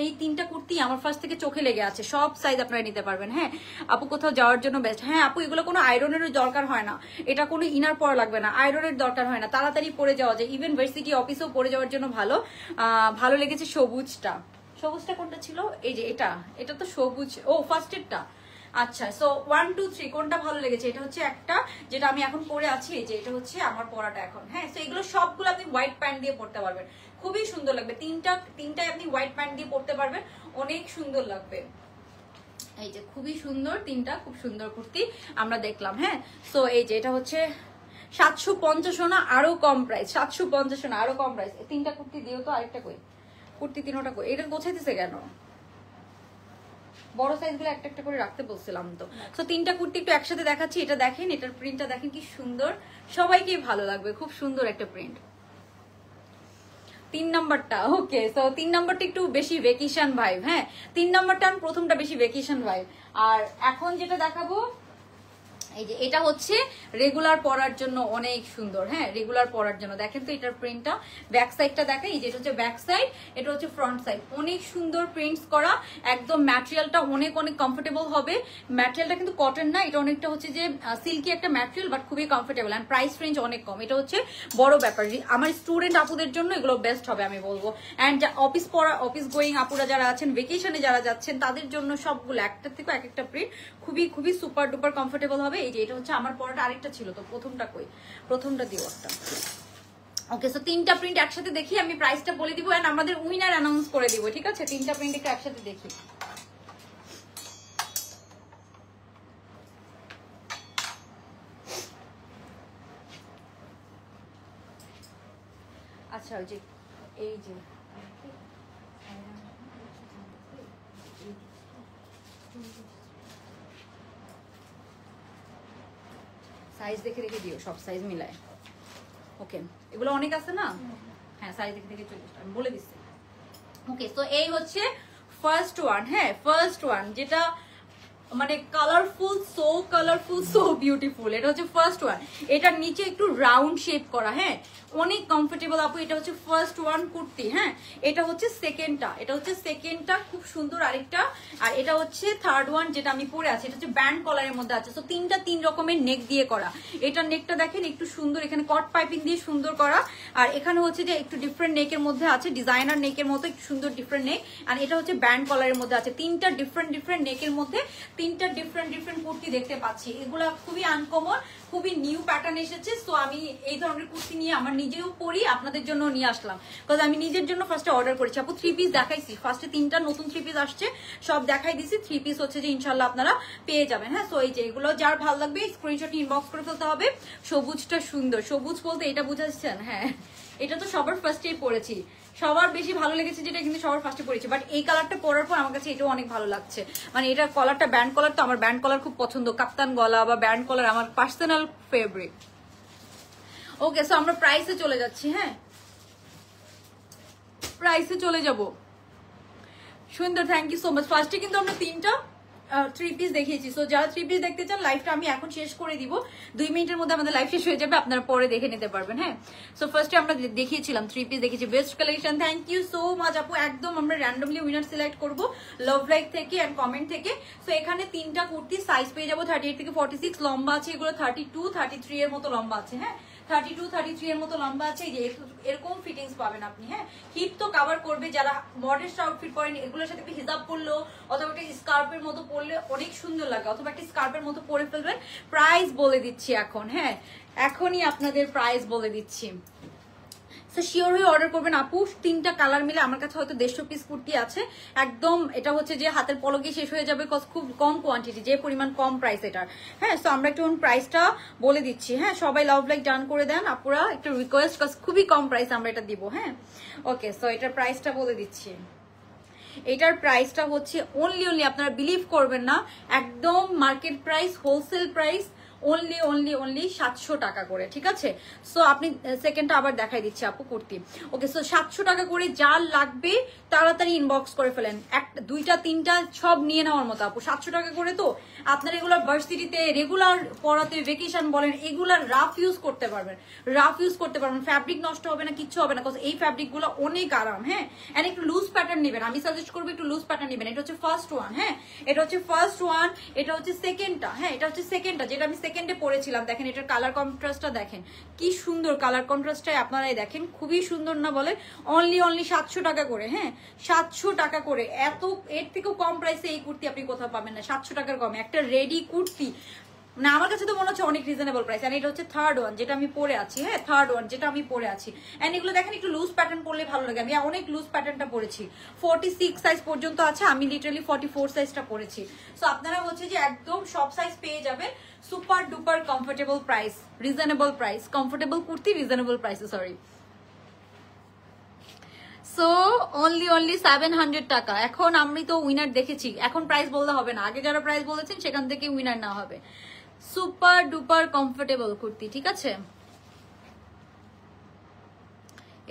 এই তিনটা কুর্তি আমার ফার্স্ট থেকে চোখে লেগে আছে। সব সাইজ আপনারা নিতে পারবেন। হ্যাঁ আপু, কোথাও যাওয়ার জন্য বেস্ট। হ্যাঁ আপু, এগুলো কোনো আয়রনেরও দরকার হয় না, এটা কোনো ইনার পরা লাগবে না, আয়রনের দরকার হয় না, তাড়াতাড়ি পরে যাওয়া যায়, ইভেন ভার্সিটি অফিসেও পরে যাওয়ার জন্য ভালো। ভালো লেগেছে সবুজটা, সবুজটা কোনটা ছিল, এই যে এটা তো সবুজ, ও ফার্স্টেরটা। আচ্ছা, সো 1 2 3 কোনটা ভালো লেগেছে? এটা হচ্ছে একটা, যেটা আমি এখন পরে আছি, যে এটা হচ্ছে আমার পরাটা এখন। হ্যাঁ, সো এগুলো সবগুলো আপনি হোয়াইট প্যান্ট দিয়ে পরতে পারবেন, খুবই সুন্দর লাগবে। তিনটায় আপনি হোয়াইট প্যান্ট দিয়ে পরতে পারবেন, অনেক সুন্দর লাগবে। এই যে খুবই সুন্দর, তিনটা খুব সুন্দর কুর্তি আমরা দেখলাম। হ্যাঁ, সো এই যে এটা হচ্ছে 750 না, আরো কম প্রাইস, 750 না, আরো কম প্রাইস। এই 3টা কুর্তি দিও তো, আরেকটা কই কুর্তি, 3টা কই, এটা গোছাইতেছে কেন? বড় সাইজ গুলো একটা করে রাখতে বলছিলাম তো। সো 3টা কুর্তি একটু একসাথে দেখাচ্ছি। এটা দেখেন, এটার প্রিন্টটা দেখেন কি সুন্দর, সবাইকেই ভালো লাগবে, খুব সুন্দর একটা প্রিন্ট। 3 নাম্বারটা, ওকে, সো 3 নাম্বারটা একটু বেশি ভেকেশন ভাইব। হ্যাঁ, 3 নাম্বারটা আর প্রথমটা বেশি ভেকেশন ভাইব। আর এখন যেটা দেখাবো, এই যে এটা হচ্ছে রেগুলার পরার জন্য অনেক সুন্দর। হ্যাঁ, রেগুলার পরার জন্য দেখেন তো এটার প্রিন্টটা, ব্যাক সাইডটা দেখেন, এই যে এটা হচ্ছে ব্যাক সাইড, এটা হচ্ছে ফ্রন্ট সাইড, অনেক সুন্দর প্রিন্টস করা, একদম ম্যাটেরিয়ালটা অনেক কমফোর্টেবল হবে। ম্যাটেরিয়ালটা কিন্তু কটন না, এটা অনেকটা হচ্ছে যে সিল্কি একটা ম্যাটেরিয়াল, বাট খুবই কমফোর্টেবল, এন্ড প্রাইস রেঞ্জ অনেক কম। এটা হচ্ছে বড় ব্যাপার, আমার স্টুডেন্ট আপুদের জন্য এগুলো বেস্ট হবে আমি বলবো। অ্যান্ড অফিস গোয়িং আপুরা যারা আছেন, ভেকেশনে যারা যাচ্ছেন, তাদের জন্য সবগুলো একটা থেকে এক একটা প্রিন্ট খুবই সুপার ডুপার কমফোর্টেবল হবে। এই যে এটা হচ্ছে আমার পরাটা, আরেকটা ছিল তো, প্রথমটা কই, প্রথমটা দিও একটা। ওকে, সো 3টা প্রিন্ট একসাথে দেখি, আমি প্রাইসটা বলে দিব, এন্ড আমাদের উইনার অ্যানাউন্স করে দিব, ঠিক আছে? 3টা প্রিন্ট একটু একসাথে দেখি। আচ্ছা, ওই যে এই যে সাইজ দেখে দিও, সব সাইজ মিলায়। ওকে, এগুলো অনেক আছে না? হ্যাঁ, সাইজ দেখে চলে আসবে, আমি বলে দিচ্ছি। ওকে, তো এই হচ্ছে ফার্স্ট ওয়ান। হ্যাঁ, ফার্স্ট ওয়ান, যেটা মানে কালারফুল, সো বিউটিফুল। এটা হচ্ছে ফার্স্ট ওয়ান, এটার নিচে একটু রাউন্ড শেপ করা। হ্যাঁ, অনেক কমফোর্টেবল আপু। এটা হচ্ছে ফার্স্ট ওয়ান কুর্তি। হ্যাঁ, এটা হচ্ছে সেকেন্ডটা, খুব সুন্দর আরেকটা। আর এটা হচ্ছে থার্ড ওয়ান, যেটা আমি পরে আছি, এটা হচ্ছে ব্যান্ড কলারের মধ্যে আছে। তো 3 রকমের নেক দিয়ে করা। এটার নেকটা দেখেন একটু সুন্দর, এখানে কট পাইপিং দিয়ে সুন্দর করা। আর এখানে হচ্ছে যে একটু ডিফারেন্ট নেকের মধ্যে আছে, ডিজাইনার নেকের মতো একটু সুন্দর ডিফারেন্ট নেক। আর এটা হচ্ছে ব্যান্ড কলারের মধ্যে আছে। 3টা ডিফারেন্ট নেকের মধ্যে 3টা ডিফারেন্ট কুর্তি দেখতে পাচ্ছি। এগুলা খুবই আনকমন, খুবই নিউ প্যাটার্ন এসেছে। সো আমি এই ধরনের কুর্তি নিয়ে আমার নিজেও পরি, আপনাদের জন্য নিয়ে আসলাম, বিকজ আমি নিজের জন্য ফার্স্টে অর্ডার করেছি। আপু 3 পিস দেখাইছি, ফার্স্টে 3টা নতুন 3 পিস আসছে, সব দেখাই দিছি। 3 পিস হচ্ছে যে ইনশাল্লাহ আপনারা পেয়ে যাবেন। হ্যাঁ, সো এই যে এগুলো যার ভালো লাগবে স্ক্রিনশট ইনবক্স করে ফেলতে হবে। সবুজটা সুন্দর, সবুজ বলতে এটা বুঝাচ্ছেন? হ্যাঁ, এটা তো সবার ফার্স্টেই পরেছি, সবার বেশি ভালো লেগেছে যেটা কিন্তু সবার ফার্স্টে পরেছি, বাট এই কালারটা পরার পর আমার কাছে এটাও অনেক ভালো লাগছে। মানে এটা কলারটা ব্যান্ড কলার, তো আমার ব্যান্ড কলার খুব পছন্দ, কাপ্তান গলা বা ব্যান্ড কলার আমার পার্সোনাল ফেভারিট। ওকে, সো আমরা প্রাইসে চলে যাচ্ছি। হ্যাঁ, প্রাইসে চলে যাব। সুন্দর, থ্যাংক ইউ সো মাচ। ফার্স্টে কিন্তু আমরা 3টা 3 পিস দেখিয়েছি। সো যারা 3 পিস দেখতে চান, লাইভটা আমি এখন শেষ করে দিব, 2 মিনিটের মধ্যে আমাদের লাইভ শেষ হয়ে যাবে, আপনারা পরে দেখে নিতে পারবেন। হ্যাঁ, সো ফার্স্টে আমরা দেখিয়েছিলাম 3 পিস দেখিয়েছি, best collection. Thank you so much আপু। একদম আমরা র্যান্ডমলি উইনার সিলেক্ট করব লাভ লাইক থেকে এন্ড কমেন্ট থেকে। সো এখানে 3টা কুর্তি সাইজ পেয়ে যাবো 38 থেকে 46, লম্বা আছে এগুলো 32 33 এর মতো লম্বা আছে। হ্যাঁ, 32 33 এর মতো লম্বা আছে, যে এরকম ফিটিংস পাবেন আপনি। হ্যাঁ, হিপ তো কভার করবে, যারা মডেস্ট আউটফিট পরেন এগুলোর সাথে হিজাব পরলো অথবা একটা স্কার্পের মতো পরলে অনেক সুন্দর লাগে, অথবা একটা স্কার্পের মতো পরে ফেলবেন। প্রাইস বলে দিচ্ছি এখন। হ্যাঁ, এখনই আপনাদের প্রাইস বলে দিচ্ছি। সো শিওর হয়ে অর্ডার করবেন আপু। 3টা কালার মিলে আমার কাছে হয়তো 150 পিস কুর্তি আছে একদম। এটা হচ্ছে যে হাতের পলকে শেষ হয়ে যাবে, খুব কম কোয়ান্টিটি, যে পরিমাণ কম প্রাইস এটার। হ্যাঁ, সো আমরা একটু প্রাইসটা বলে দিচ্ছি। হ্যাঁ, সবাই লাভ লাইক ডান করে দেন আপুরা, একটু রিকোয়েস্ট, খুবই কম প্রাইস আমরা এটা দিব। হ্যাঁ, ওকে, সো এটার প্রাইসটা বলে দিচ্ছি। এটার প্রাইসটা হচ্ছে অনলি আপনারা বিলিভ করবেন না, একদম market price, wholesale price, only 700 টাকা করে। ঠিক আছে, সো আপনি সেকেন্ডটা আবার দেখাই দিচ্ছি আপু কুর্তি। ওকে, সো 700 টাকা করে, যার লাগবে তাড়াতাড়ি ইনবক্স করে ফেলেন, 2টা 3টা সব নিয়ে নেওয়ার মতো আপু। 700 টাকা করে তো আপনার এগুলো ভার্সিটিতে রেগুলার পড়াতে, ভেকেশন বলেন, এগুলার রাফ ইউজ করতে পারবেন, ফ্যাব্রিক নষ্ট হবে না, কিচ্ছু হবে না, বিকজ এই ফ্যাব্রিক গুলো অনেক আরাম। হ্যাঁ, এন্ড একটু লুজ প্যাটার্ন নেবেন, আমি সাজেস্ট করবো একটু লুজ প্যাটার্ন নেবেন। এটা হচ্ছে ফার্স্ট ওয়ান। হ্যাঁ, এটা হচ্ছে ফার্স্ট ওয়ান, এটা হচ্ছে সেকেন্ডটা। হ্যাঁ, এটা হচ্ছে সেকেন্ডটা, যেটা আমি সেকেন্ডে পরেছিলাম। দেখেন এটার কালার কন্ট্রাস্টটা দেখেন, কি সুন্দর কালার কন্ট্রাস্টটাই আপনারাই দেখেন, খুবই সুন্দর না বলে? অনলি 700 টাকা করে। হ্যাঁ, 700 টাকা করে, এত এর থেকেও কম প্রাইসে এই কুর্তি আপনি কোথাও পাবেন না। 700 টাকার কমে একটা রেডি কুর্তি, না আমার কাছে তো মনে হচ্ছে অনেক রিজনেবল প্রাইস। এন্ড এটা হচ্ছে থার্ড ওয়ান যেটা আমি পরে আছি। হ্যাঁ, থার্ড ওয়ান যেটা আমি পরে আছি। এন্ড এগুলো দেখেন একটু লুজ প্যাটার্ন পরলে ভালো লাগে, আমি অনেক লুজ প্যাটার্নটা পরেছি, 46 সাইজ পর্যন্ত আছে, আমি লিটারালি 44 সাইজটা পরেছি। সো আপনারা হচ্ছে যে একদম সব সাইজ পেয়ে যাবেন, super duper comfortable price, reasonable price, comfortable kurti reasonable প্রাইসে, সরি। সো অনলি 700 টাকা। এখন আমি তো উইনার দেখেছি, এখন প্রাইস বলতে হবে না, আগে যারা প্রাইস বলেছেন সেখান থেকে উইনার না হবে। সুপার ডুপার কমফোর্টেবল কুর্তি, ঠিক আছে?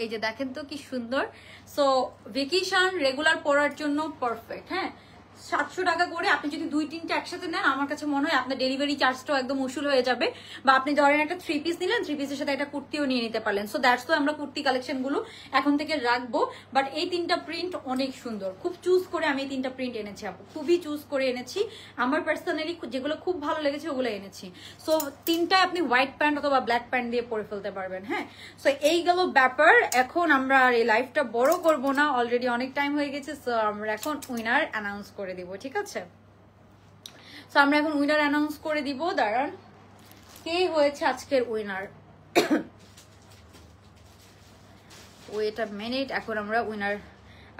এই যে দেখেন তো কি সুন্দর। সো ভেকেশন রেগুলার পরার জন্য পারফেক্ট। হ্যাঁ, 700 টাকা করে আপনি যদি 2-3টা একসাথে নেন, আমার কাছে মনে হয় আপনার ডেলিভারি চার্জটাও একদম উসুল হয়ে যাবে। বা আপনি ধরেন একটা 3 পিস নিলেন, 3 পিসের সাথে একটা কুর্তিও নিয়ে নিতে পারলেন। সো দ্যাটস তো আমরা কুর্তি কালেকশন গুলো এখন থেকে রাখবো। বাট এই 3টা প্রিন্ট অনেক সুন্দর, খুব চুজ করে আমি এই 3টা প্রিন্ট এনেছি আপু, খুবই চুজ করে এনেছি। আমার পার্সোনালি যেগুলো খুব ভালো লেগেছে ওগুলো এনেছি। সো 3টা আপনি হোয়াইট প্যান্ট অথবা ব্ল্যাক প্যান্ট দিয়ে পরে ফেলতে পারবেন। হ্যাঁ, সো এই গেল ব্যাপার। এখন আমরা আর এই লাইফটা বড় করব না, অলরেডি অনেক টাইম হয়ে গেছে। সো আমরা এখন উইনার অ্যানাউন্স করে দিব, ঠিক আছে? সো আমরা এখন উইনার অ্যানাউন্স করে দিব। দাঁড়ান, কে হয়েছে আজকের উইনার? ওয়েট আ মিনিট, এখন আমরা উইনার,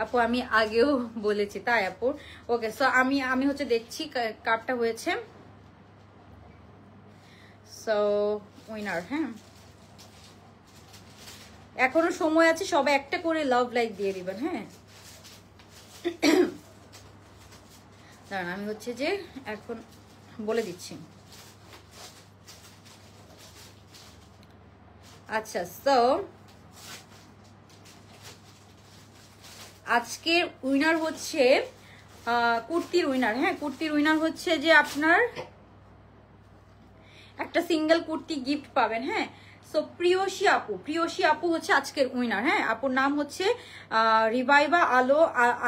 আপু আমি আগেও বলেছি তাই আপু। ওকে, সো আমি হচ্ছে দেখছি কারটা হয়েছে। সো উইনার, হ্যাঁ এখনো সময় আছে, সবাই একটা করে লাভ লাইক দিয়ে দিবেন। হ্যাঁ, দাঁড়ান আমি হচ্ছে যে এখন বলে দিচ্ছি। আচ্ছা, সো আজকের উইনার হচ্ছে কুর্তির উইনার। হ্যাঁ, কুর্তির উইনার হচ্ছে যে আপনার একটা সিঙ্গেল কুর্তি গিফট পাবেন। হ্যাঁ, সো প্রিয়সী আপু হচ্ছে আজকের উইনার। হ্যাঁ, আপুর নাম হচ্ছে রিভাইভা আলো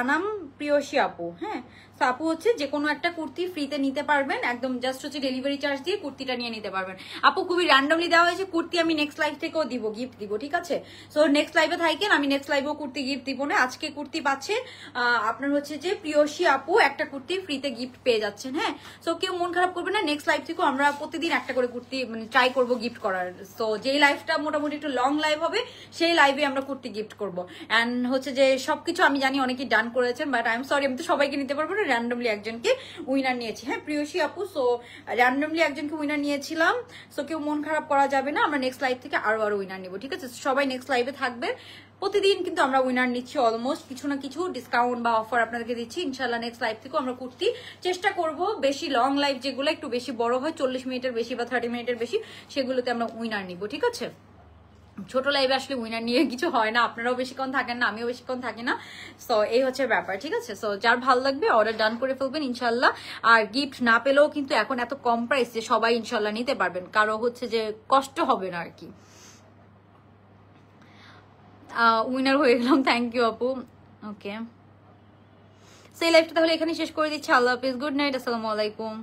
আনাম প্রিয়সী আপু। হ্যাঁ, সো আপু হচ্ছে যে কোনো একটা কুর্তি ফ্রিতে নিতে পারবেন, একদম জাস্ট হচ্ছে ডেলিভারি চার্জ দিয়ে কুর্তিটা নিয়ে নিতে পারবেন। আপু খুবই র্যান্ডমলি দেওয়া হয়েছে কুর্তি, আমি নেক্সট লাইভ থেকেও দিব, গিফট দিব, ঠিক আছে? সো নেক্সট লাইভে থাকেন, আমি নেক্সট লাইভেও কুর্তি গিফট দিব না। আজকে কুর্তি পাচ্ছেন আপনার হচ্ছে যে প্রিয়সী আপু একটা কুর্তি ফ্রিতে গিফট পেয়ে যাচ্ছেন। হ্যাঁ, সো কেউ মন খারাপ করবে না, নেক্সট লাইভ থেকেও আমরা প্রতিদিন একটা করে কুর্তি মানে ট্রাই করবো গিফট করার। সো যেই লাইভটা মোটামুটি একটু লং লাইভ হবে সেই লাইভে আমরা কুর্তি গিফট করবো। অ্যান্ড হচ্ছে যে সবকিছু আমি জানি অনেকেই ডান করেছেন, বাট আই এম সরি, আমি তো সবাইকে নিতে পারবো না, র্যান্ডমলি একজনকে উইনার নিয়েছি। হ্যাঁ প্রিয়সী আপু, সো র্যান্ডমলি একজনকে উইনার নিয়েছিলাম। সো কেউ মন খারাপ করা যাবে না, আমরা নেক্সট লাইভ থেকে আরো উইনার নিব, ঠিক আছে? সবাই নেক্সট লাইভে থাকবে। প্রতিদিন কিন্তু আমরা উইনার নিচ্ছি, অলমোস্ট কিছু না কিছু ডিসকাউন্ট বা অফার আপনাদেরকে দিচ্ছি। ইনশাল্লাহ নেক্সট লাইভ থেকেও আমরা করতে চেষ্টা করব। বেশি লং লাইভ যেগুলো একটু বেশি বড় হয়, 40 মিনিটের বেশি বা 30 মিনিটের বেশি, সেগুলোতে আমরা উইনার নিব, ঠিক আছে? ছোট লাইভে আসলে উইনার নিয়ে কিছু হয় না, আপনারাও বেশিক্ষণ থাকেন না, আমিও বেশিক্ষণ থাকি না। সো এই হচ্ছে ব্যাপার, ঠিক আছে? সো যার ভালো লাগবে অর্ডার ডান করে ফেলবেন ইনশাল্লাহ। আর গিফট না পেলেও কিন্তু এখন এত কম প্রাইস যে সবাই ইনশাল্লাহ নিতে পারবেন, কারো হচ্ছে যে কষ্ট হবে না আর কি। উইনার হয়ে গেলাম, থ্যাংক ইউ আপু। ওকে, সেই লাইভটা তাহলে এখানে শেষ করে দিচ্ছি। আল্লাহ হাফিজ, গুড নাইট, আসসালামু আলাইকুম।